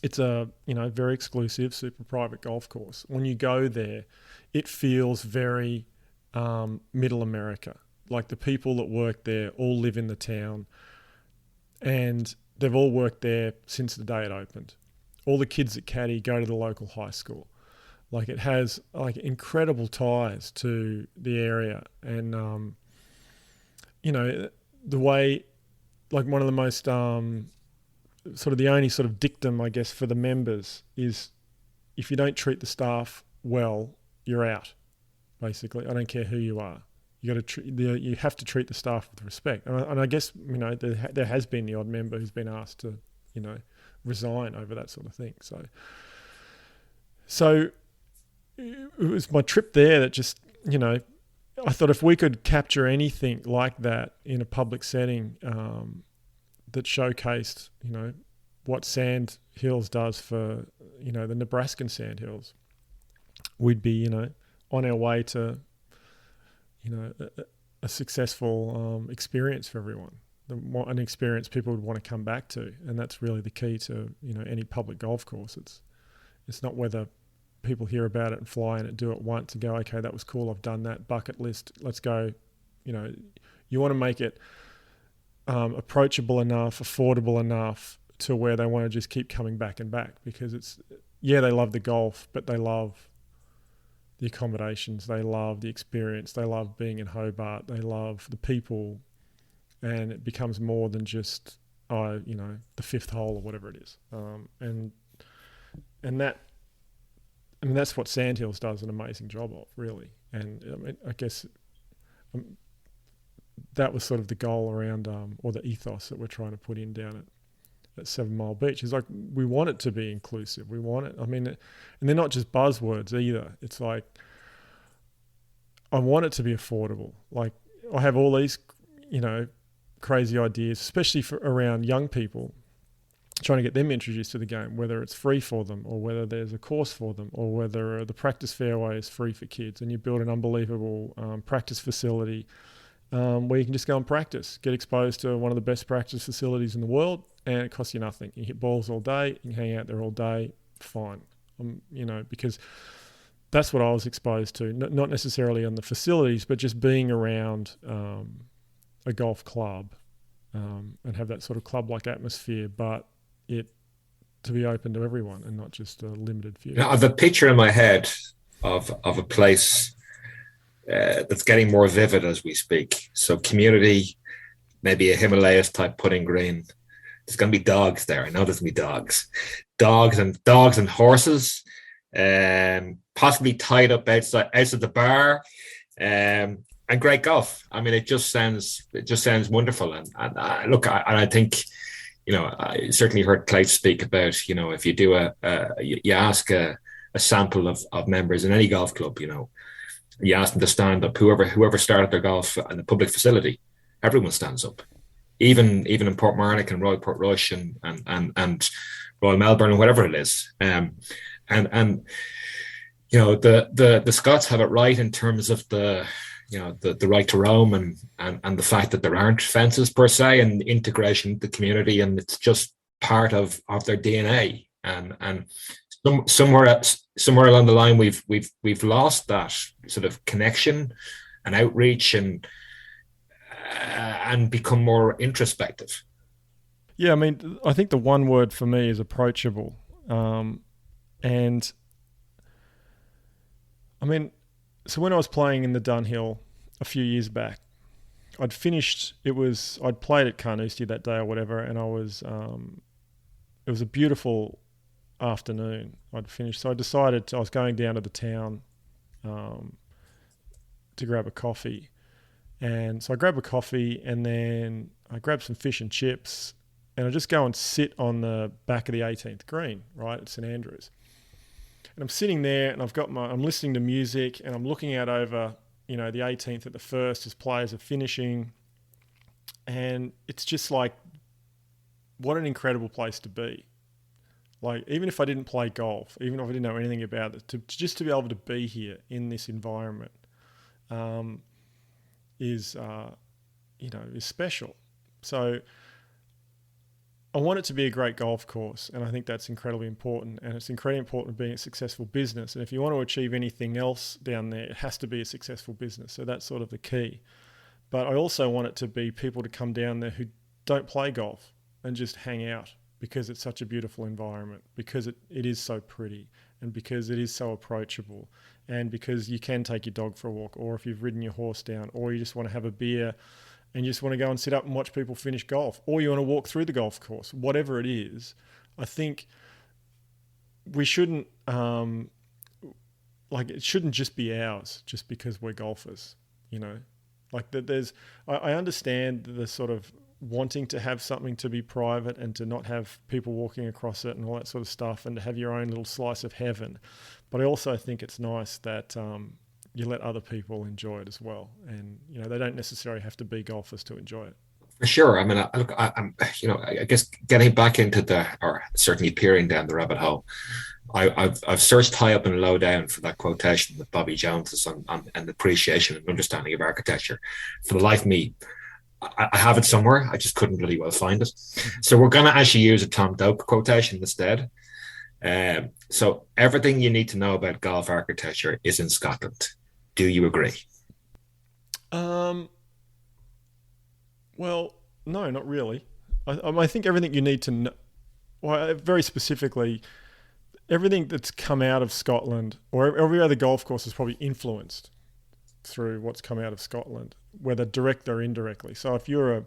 it's a very exclusive, super private golf course. When you go there, it feels very middle America. Like the people that work there all live in the town, and they've all worked there since the day it opened. All the kids that caddy go to the local high school. Like it has like incredible ties to the area, and the way, like one of the most sort of the only sort of dictum I guess for the members is if you don't treat the staff well, you're out. Basically, I don't care who you are. You have to treat the staff with respect. And I guess there has been the odd member who's been asked to resign over that sort of thing. So it was my trip there that just I thought if we could capture anything like that in a public setting that showcased what Sand Hills does for the Nebraskan Sand Hills, we'd be on our way to a successful experience for everyone, an experience people would want to come back to. And that's really the key to any public golf course. It's not whether people hear about it and fly in it, do it once and go, okay, that was cool, I've done that, bucket list, let's go. You want to make it approachable enough, affordable enough to where they want to just keep coming back and back, because they love the golf, but they love the accommodations, they love the experience, they love being in Hobart, they love the people, and it becomes more than just the fifth hole or whatever it is. And that's what Sandhills does an amazing job of, really. And I guess that was sort of the goal around, or the ethos that we're trying to put in down at 7 Mile Beach. Is like, we want it to be inclusive. We want it. And they're not just buzzwords either. It's like, I want it to be affordable. Like, I have all these, crazy ideas, especially around young people, trying to get them introduced to the game, whether it's free for them or whether there's a course for them or whether the practice fairway is free for kids, and you build an unbelievable practice facility where you can just go and practice, get exposed to one of the best practice facilities in the world, and it costs you nothing. You hit balls all day, you can hang out there all day, fine. Because that's what I was exposed to, not necessarily on the facilities, but just being around a golf club and have that sort of club-like atmosphere, but it to be open to everyone and not just a limited few.
I have a picture in my head of a place that's getting more vivid as we speak. So community, maybe a Himalayas type putting green. There's going to be dogs there. I know there's going to be dogs and horses, possibly tied up outside the bar, and great golf. I mean, it just sounds wonderful. And I think, I certainly heard Clayton speak about, if you do you ask a sample of members in any golf club, you ask them to stand up. Whoever started their golf in the public facility, everyone stands up. Even in Portmarnock and Royal Portrush and Royal Melbourne and whatever it is. The Scots have it right in terms of the right to roam and the fact that there aren't fences per se, and integration of the community, and it's just part of their DNA. And somewhere along the line we've lost that sort of connection and outreach and become more introspective.
Yeah, I think the one word for me is approachable. So when I was playing in the Dunhill a few years back, I'd played at Carnoustie that day or whatever, and it was a beautiful afternoon. I'd finished, so I decided I was going down to the town to grab a coffee. And so I grabbed a coffee, and then I grabbed some fish and chips, and I just go and sit on the back of the 18th green, right, at St Andrews. And I'm sitting there and I'm listening to music and I'm looking out over, the 18th at the first as players are finishing. And it's just like, what an incredible place to be. Like, even if I didn't play golf, even if I didn't know anything about it, just to be able to be here in this environment is special. So I want it to be a great golf course, and I think that's incredibly important. And it's incredibly important being a successful business. And if you want to achieve anything else down there, it has to be a successful business. So that's sort of the key. But I also want it to be people to come down there who don't play golf and just hang out, because it's such a beautiful environment, because it is so pretty, and because it is so approachable, and because you can take your dog for a walk, or if you've ridden your horse down, or you just want to have a beer and you just want to go and sit up and watch people finish golf, or you want to walk through the golf course, whatever it is. I think we shouldn't, it shouldn't just be ours just because we're golfers, Like I understand the sort of wanting to have something to be private and to not have people walking across it and all that sort of stuff, and to have your own little slice of heaven. But I also think it's nice that you let other people enjoy it as well. And, they don't necessarily have to be golfers to enjoy it.
For sure. I mean, I'm, I guess getting back into or certainly peering down the rabbit hole, I've searched high up and low down for that quotation that Bobby Jones is on an appreciation and understanding of architecture. For the life of me, I have it somewhere. I just couldn't really well find it. So we're going to actually use a Tom Doak quotation instead. So everything you need to know about golf architecture is in Scotland. Do you agree?
Well, no, not really. I think everything you need to know, well, very specifically, everything that's come out of Scotland, or every other golf course, is probably influenced through what's come out of Scotland, whether direct or indirectly. So if you're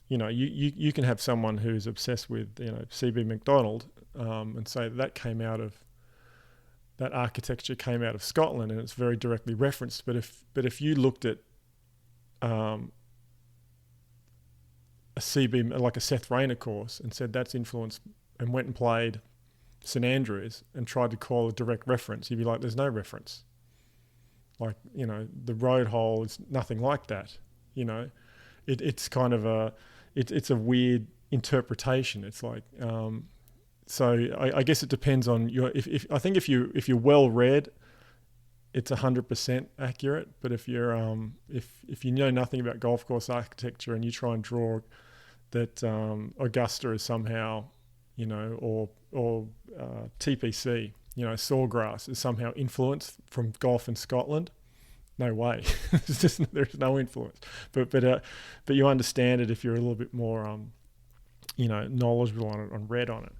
you can have someone who's obsessed with, CB Macdonald, and say that architecture came out of Scotland and it's very directly referenced. But if you looked at a CB, like a Seth Rayner course, and said that's influenced, and went and played St Andrews and tried to call a direct reference, you'd be like, there's no reference. Like, the road hole is nothing like that. It's kind of it's a weird interpretation. It's like, so I guess it depends on I think if you're well read, it's 100% accurate. But if you're if you know nothing about golf course architecture and you try and draw that Augusta is somehow, or TPC, Sawgrass is somehow influenced from golf in Scotland, no way. There's no influence. But you understand it if you're a little bit more knowledgeable on it, read on it.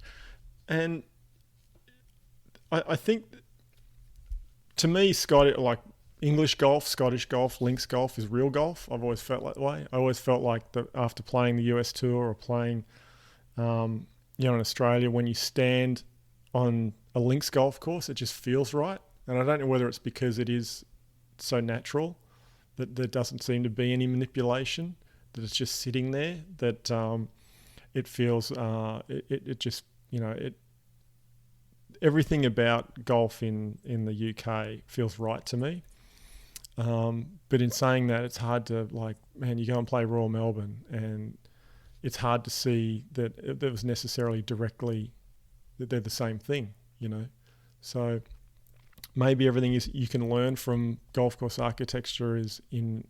And I think, to me, like English golf, Scottish golf, links golf is real golf. I've always felt that way. I always felt like that after playing the US Tour or playing, in Australia, when you stand on a links golf course, it just feels right. And I don't know whether it's because it is so natural that there doesn't seem to be any manipulation, that it's just sitting there, that it feels, it just, everything about golf in the UK feels right to me. But in saying that, it's hard to, you go and play Royal Melbourne and it's hard to see that it was necessarily directly that they're the same thing, So maybe everything you can learn from golf course architecture is in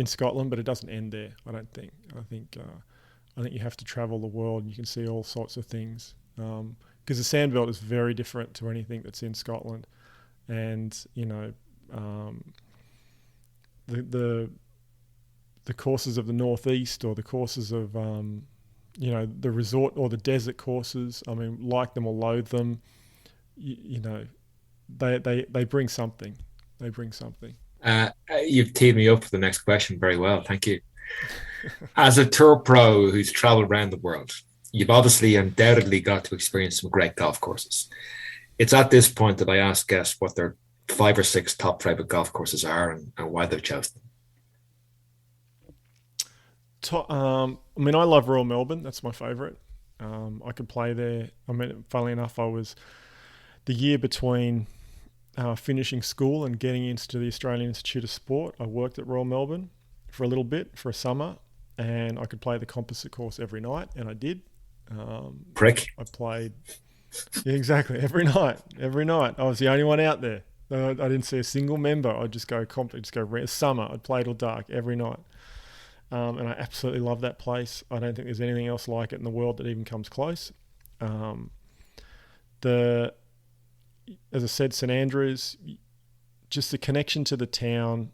Scotland, but it doesn't end there. I don't think. I think you have to travel the world and you can see all sorts of things. Because the sandbelt is very different to anything that's in Scotland, and the courses of the northeast, or the courses of the resort or the desert courses. I mean, like them or loathe them, they bring something. They bring something.
You've teed me up for the next question very well. Thank you. As a tour pro who's traveled around the world, you've obviously undoubtedly got to experience some great golf courses. It's at this point that I ask guests what their 5 or 6 top private golf courses are and why they've chosen them.
I mean, I love Royal Melbourne. That's my favourite. I could play there. I mean, funnily enough, I was the year between finishing school and getting into the Australian Institute of Sport. I worked at Royal Melbourne for a little bit, for a summer, and I could play the composite course every night, and I did.
Prick.
I played, yeah, exactly, every night. I was the only one out there. I didn't see a single member. I'd just go summer. I'd play till dark every night. And I absolutely love that place. I don't think there's anything else like it in the world that even comes close. As I said, St Andrews, just the connection to the town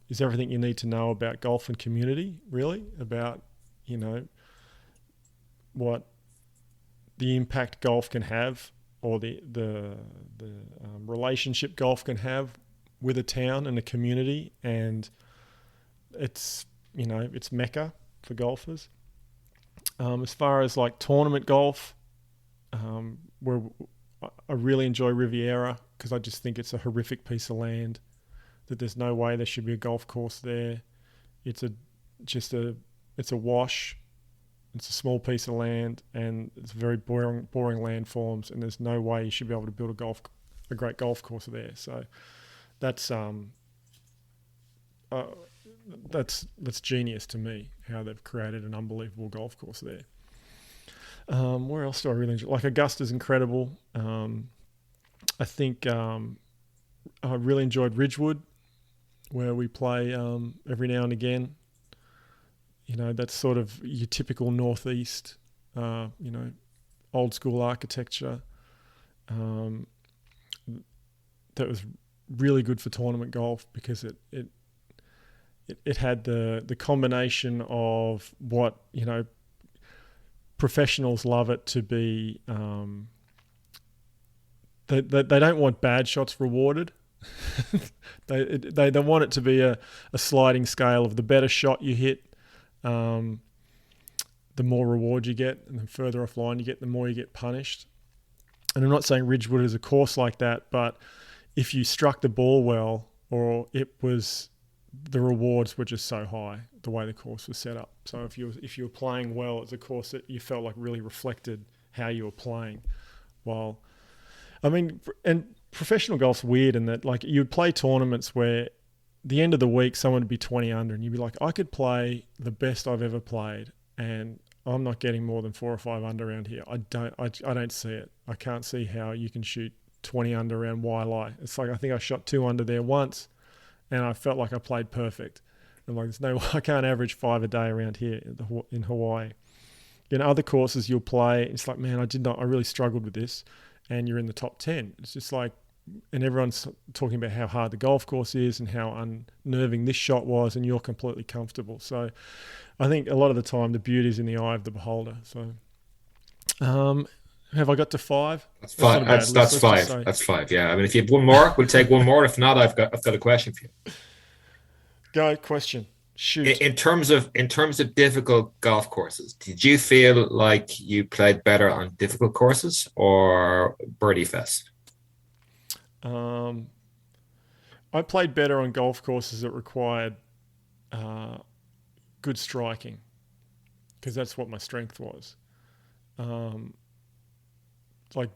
is everything you need to know about golf and community, really, about, what the impact golf can have, or the relationship golf can have with a town and a community, and it's Mecca for golfers. As far as like tournament golf, where I really enjoy Riviera, because I just think it's a horrific piece of land, that there's no way there should be a golf course there. It's a wash. It's a small piece of land, and it's very boring landforms, and there's no way you should be able to build a great golf course there. So that's genius to me, how they've created an unbelievable golf course there. Where else do I really enjoy? Like, Augusta's incredible. I think I really enjoyed Ridgewood, where we play every now and again. That's sort of your typical northeast, old school architecture. That was really good for tournament golf, because it had the combination of what, professionals love it to be. They don't want bad shots rewarded. they want it to be a sliding scale of the better shot you hit, the more reward you get, and the further offline you get, the more you get punished. And I'm not saying Ridgewood is a course like that, but if you struck the ball well, or the rewards were just so high, the way the course was set up. So if you were playing well, it's a course that you felt like really reflected how you were playing. And professional golf's weird in that, like, you would play tournaments where the end of the week someone would be 20 under, and you'd be like, I could play the best I've ever played, and I'm not getting more than 4 or 5 under around here. I don't see it. I can't see how you can shoot 20 under around Wailea. It's like, I think I shot 2 under there once, and I felt like I played perfect. I'm like, I can't average 5 a day around here in Hawaii. Other courses you'll play, it's like, man, I really struggled with this, and you're in the top 10. It's just like, and everyone's talking about how hard the golf course is and how unnerving this shot was, and you're completely comfortable. So I think a lot of the time the beauty is in the eye of the beholder. So have I got to 5?
That's 5. That's 5. That's 5. Yeah. I mean, if you have one more, we'll take one more. If not, I've got a question for you.
Go, question. Shoot.
In terms of difficult golf courses, did you feel like you played better on difficult courses or Birdie Fest?
I played better on golf courses that required good striking, because that's what my strength was. Like,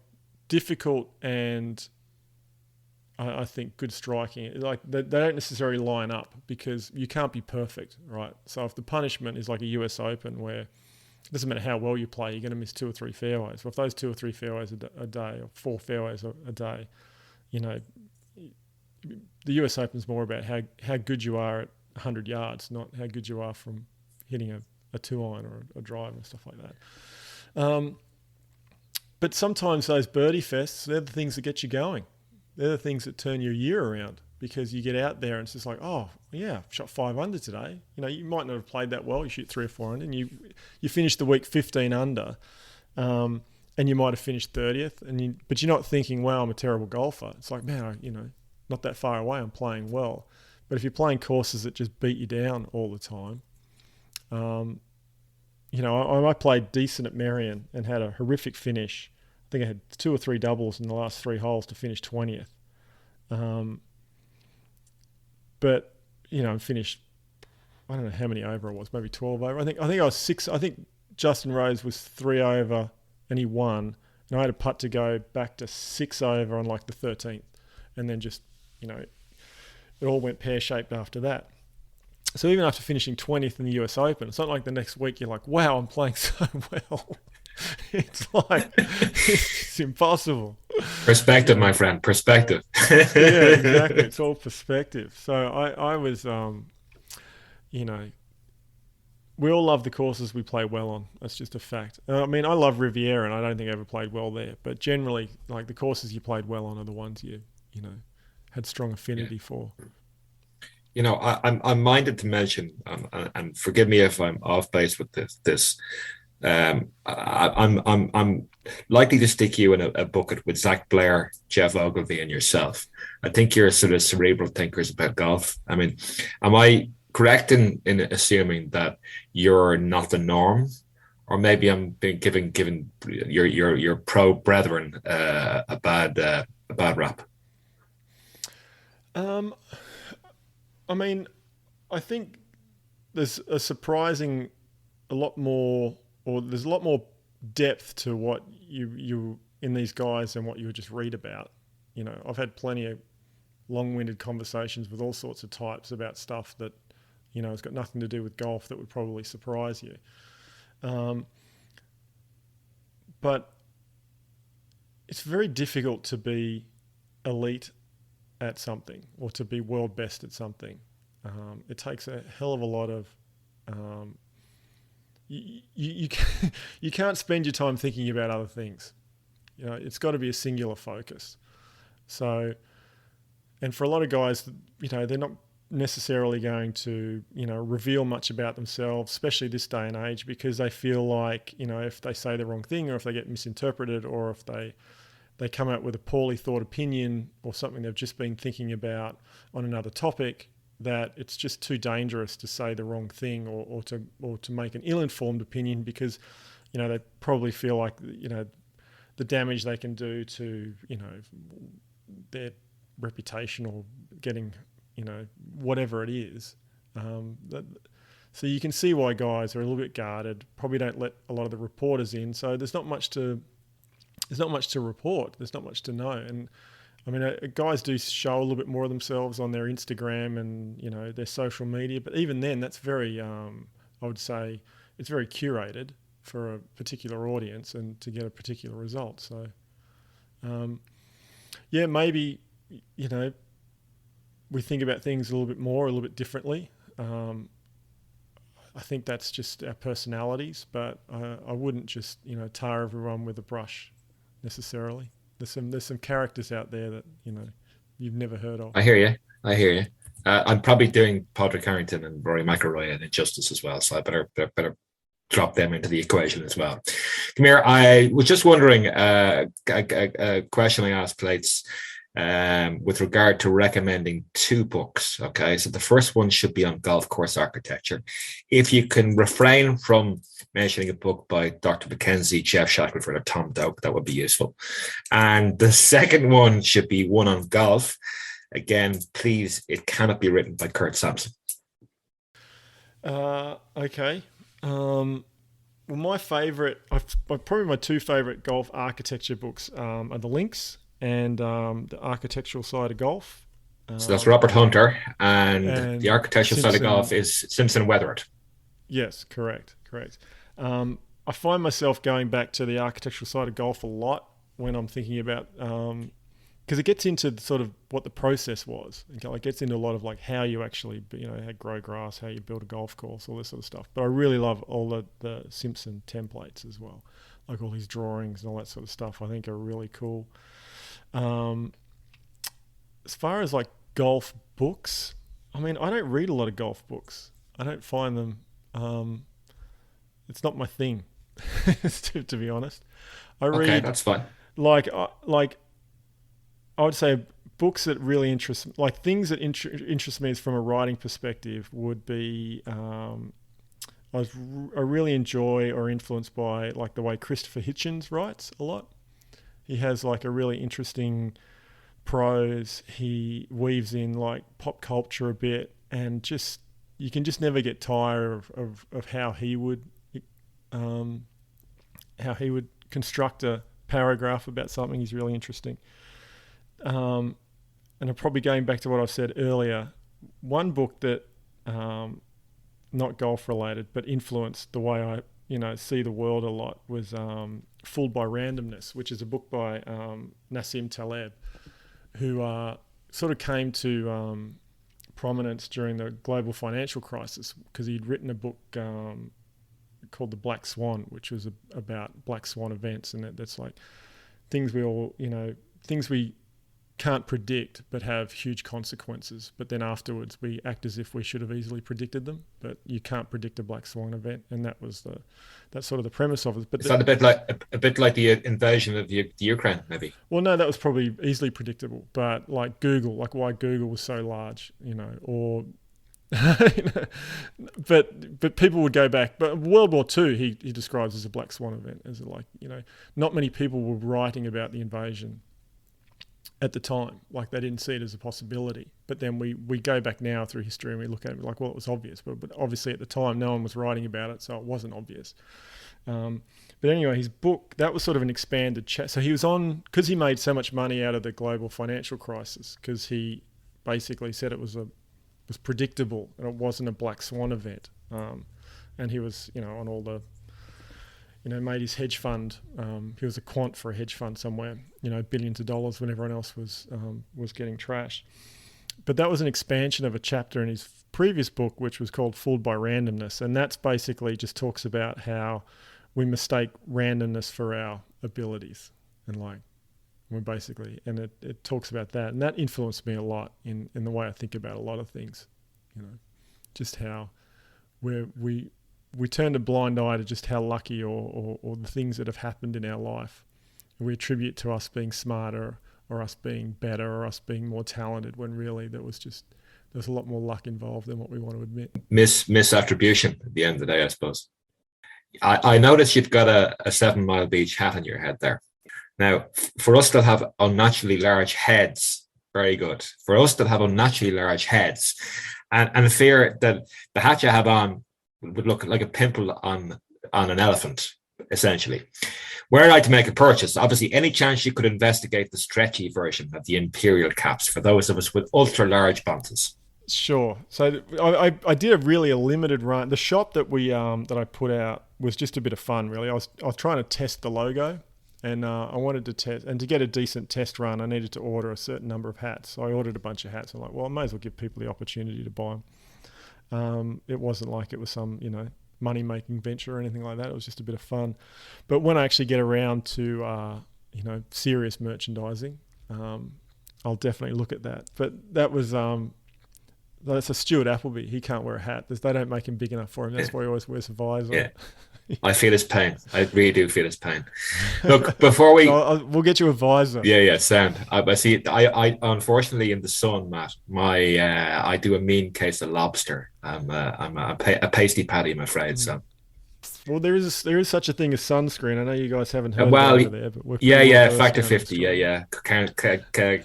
difficult and I think good striking, like, they don't necessarily line up, because you can't be perfect, right? So if the punishment is like a US Open, where it doesn't matter how well you play, you're going to miss 2 or 3 fairways. Well, if those 2 or 3 fairways a day, or 4 fairways a day, the US Open is more about how good you are at 100 yards, not how good you are from hitting a 2-iron or a drive and stuff like that. But sometimes those birdie fests, they're the things that get you going. They're the things that turn your year around, because you get out there and it's just like, oh, yeah, I've shot 5 under today. You might not have played that well. You shoot 3 or 4 under, and you finish the week 15 under, and you might have finished 30th, but you're not thinking, wow, I'm a terrible golfer. It's like, man, not that far away, I'm playing well. But if you're playing courses that just beat you down all the time, I played decent at Merion and had a horrific finish. I think I had 2 or 3 doubles in the last 3 holes to finish 20th. But, finished, I don't know how many over I was, maybe 12 over. I think I was 6. I think Justin Rose was 3 over and he won. And I had a putt to go back to 6 over on like the 13th. And then just, it all went pear-shaped after that. So even after finishing 20th in the US Open, it's not like the next week you're like, wow, I'm playing so well. It's like, it's impossible.
Perspective, my friend, perspective.
Yeah, exactly. It's all perspective. So I was, we all love the courses we play well on. That's just a fact. I mean, I love Riviera, and I don't think I ever played well there. But generally, like the courses you played well on are the ones you had strong affinity for.
I'm minded to mention, and forgive me if I'm off base with this. I'm likely to stick you in a bucket with Zach Blair, Jeff Ogilvy, and yourself. I think you're sort of cerebral thinkers about golf. I mean, am I correct in assuming that you're not the norm, or maybe I'm being given your pro brethren a bad rap?
I mean, I think there's there's a lot more depth to what you in these guys than what you would just read about. I've had plenty of long-winded conversations with all sorts of types about stuff that, has got nothing to do with golf that would probably surprise you. But it's very difficult to be elite at something or to be world best at something. It takes a hell of a lot of... You can't spend your time thinking about other things. It's got to be a singular focus. So, and for a lot of guys, they're not necessarily going to, reveal much about themselves, especially this day and age, because they feel like, if they say the wrong thing or if they get misinterpreted or if they come out with a poorly thought opinion or something they've just been thinking about on another topic, that it's just too dangerous to say the wrong thing or to make an ill-informed opinion because, they probably feel like, the damage they can do to, their reputation or getting, whatever it is. So you can see why guys are a little bit guarded, probably don't let a lot of the reporters in. So there's not much to report. There's not much to know. And I mean, guys do show a little bit more of themselves on their Instagram and, their social media. But even then, that's very, I would say, it's very curated for a particular audience and to get a particular result. So, maybe, we think about things a little bit more, a little bit differently. I think that's just our personalities, but I wouldn't just, tar everyone with a brush necessarily. There's some characters out there that, you've never heard of. I
hear you. I'm probably doing Padraig Harrington and Rory McIlroy an injustice as well, so I better drop them into the equation as well. Come here. I was just wondering a question I asked Plates with regard to recommending 2 books. Okay, so the first one should be on golf course architecture. If you can refrain from mentioning a book by Dr. Mackenzie, Jeff Shackelford, or Tom Doak, that would be useful. And the second one should be one on golf. Again, please, it cannot be written by Kurt Sampson.
Okay. Well, my probably my 2 favorite golf architecture books are The Links and the Architectural Side of Golf.
So that's Robert Hunter, and the Architectural Side of Golf is Simpson Weatheritt.
Yes, correct. I find myself going back to the Architectural Side of Golf a lot when I'm thinking about, because it gets into sort of what the process was. It gets into a lot of like how you actually, how grow grass, how you build a golf course, all this sort of stuff. But I really love all the Simpson templates as well, like all his drawings and all that sort of stuff. I think are really cool. As far as like golf books, I mean, I don't read a lot of golf books. I don't find them. It's not my thing, to be honest. I read.
Okay, that's fine.
Like I would say books that really interest, like things that interest me from a writing perspective would be, I really enjoy or influenced by like the way Christopher Hitchens writes a lot. He has like a really interesting prose. He weaves in like pop culture a bit and just, you can just never get tired of how he would construct a paragraph about something. He's really interesting. And I'm probably going back to what I said earlier. One book that, not golf related, but influenced the way I, see the world a lot was Fooled by Randomness, which is a book by Nassim Taleb, who sort of came to prominence during the global financial crisis because he'd written a book called The Black Swan, which was about black swan events, and that's like things we can't predict but have huge consequences, but then afterwards we act as if we should have easily predicted them, but you can't predict a black swan event, and that's sort of the premise of it. But
is that a bit like the invasion of the Ukraine, maybe?
Well, no, that was probably easily predictable, but like Google, like why Google was so large, or but people would go back. But World War II, he describes as a black swan event, as not many people were writing about the invasion at the time. Like they didn't see it as a possibility. But then we go back now through history and we look at it like, well, it was obvious. But obviously at the time, no one was writing about it, so it wasn't obvious. But anyway, his book, that was sort of an expanded chat. So he was on, because he made so much money out of the global financial crisis, because he basically said it was predictable and it wasn't a black swan event. And he was, on all the, made his hedge fund. He was a quant for a hedge fund somewhere, billions of dollars when everyone else was getting trashed. But that was an expansion of a chapter in his previous book, which was called Fooled by Randomness. And that's basically just talks about how we mistake randomness for our abilities. And it talks about that. And that influenced me a lot in the way I think about a lot of things, just how we turn a blind eye to just how lucky or the things that have happened in our life. We attribute to us being smarter or us being better or us being more talented, when really there's a lot more luck involved than what we want to admit.
Misattribution at the end of the day, I suppose. I noticed you've got a 7 Mile Beach hat on your head there. Now, for us that have unnaturally large heads, very good. For us that have unnaturally large heads, and fear that the hat you have on would look like a pimple on an elephant, essentially. Were I to make a purchase, obviously, any chance you could investigate the stretchy version of the imperial caps for those of us with ultra large bounces?
Sure. So I did a limited run. The shop that that I put out was just a bit of fun, really. I was trying to test the logo, and I wanted to test, and to get a decent test run, I needed to order a certain number of hats. So I ordered a bunch of hats. I'm like, well, I may as well give people the opportunity to buy them. It wasn't like it was some, money-making venture or anything like that. It was just a bit of fun. But when I actually get around to, serious merchandising, I'll definitely look at that. But that was, that's a Stuart Appleby. He can't wear a hat. They don't make him big enough for him. That's why he always wears a visor.
Yeah. I feel his pain. I really do feel his pain. Look, before we...
we'll get you a visor.
Yeah, sound. I see. I unfortunately, in the sun, Matt, I do a mean case of lobster. I'm a pasty patty, I'm afraid, so...
Well, there is such a thing as sunscreen. I know you guys haven't heard of it over there, but
we're factor 50.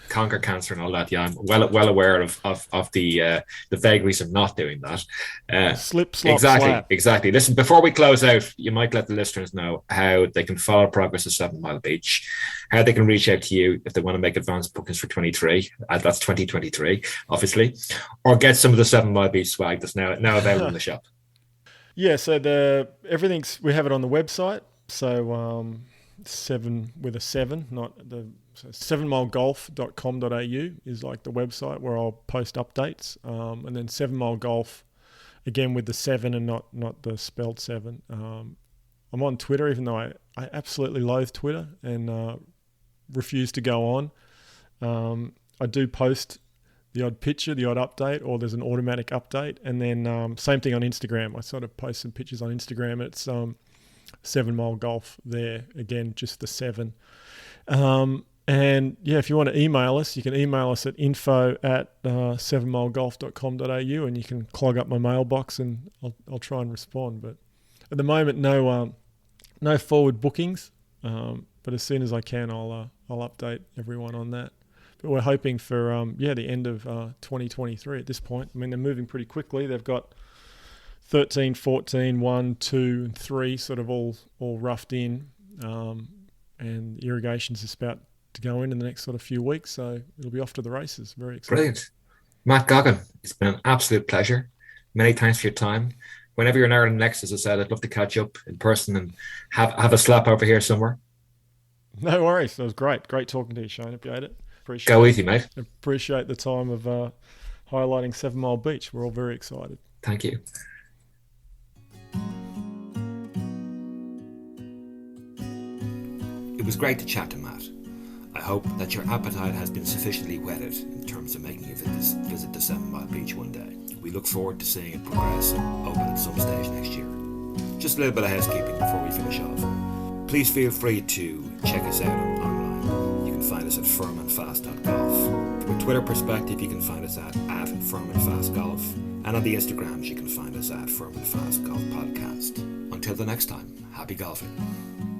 Conquer cancer and all that. Yeah, I'm well aware of the vagaries of not doing that.
Slip, slop, slap.
Exactly. Listen, before we close out, you might let the listeners know how they can follow progress of 7 Mile Beach, how they can reach out to you if they want to make advanced bookings for 23. That's 2023, obviously, or get some of the 7 Mile Beach swag that's now available in the shop.
Yeah, so we have it on the website. So 7 with a 7, not the 7milegolf.com.au is like the website where I'll post updates. And then 7 Mile Golf, again with the 7 and not the spelled 7. I'm on Twitter, even though I absolutely loathe Twitter and refuse to go on. I do post the odd picture, the odd update, or there's an automatic update. And then same thing on Instagram. I sort of post some pictures on Instagram. It's 7 Mile Golf there. Again, just the 7. And yeah, if you want to email us, you can email us at info@7milegolf.com.au, and you can clog up my mailbox and I'll try and respond. But at the moment, no forward bookings. But as soon as I can, I'll update everyone on that. But we're hoping for the end of 2023 at this point. I mean, they're moving pretty quickly. They've got 13, 14, 1, 2, and 3 sort of all roughed in, and irrigation's just about to go in the next sort of few weeks, so it'll be off to the races. Very exciting.
Brilliant. Matt Goggin, it's been an absolute pleasure. Many thanks for your time. Whenever you're in Ireland next, as I said, I'd love to catch up in person and have a slap over here somewhere.
No worries. That was great. Great talking to you, Shane. Appreciate it.
Go easy, mate.
Appreciate the time of highlighting 7 Mile Beach. We're all very excited.
Thank you.
It was great to chat to Matt. I hope that your appetite has been sufficiently whetted in terms of making you visit the 7 Mile Beach one day. We look forward to seeing it progress and open at some stage next year. Just a little bit of housekeeping before we finish off. Please feel free to check us out online. You can find us at firmandfast.golf. From a Twitter perspective, you can find us at firmandfastgolf. And on the Instagrams, you can find us at Firm and Fast Golf Podcast. Until the next time, happy golfing.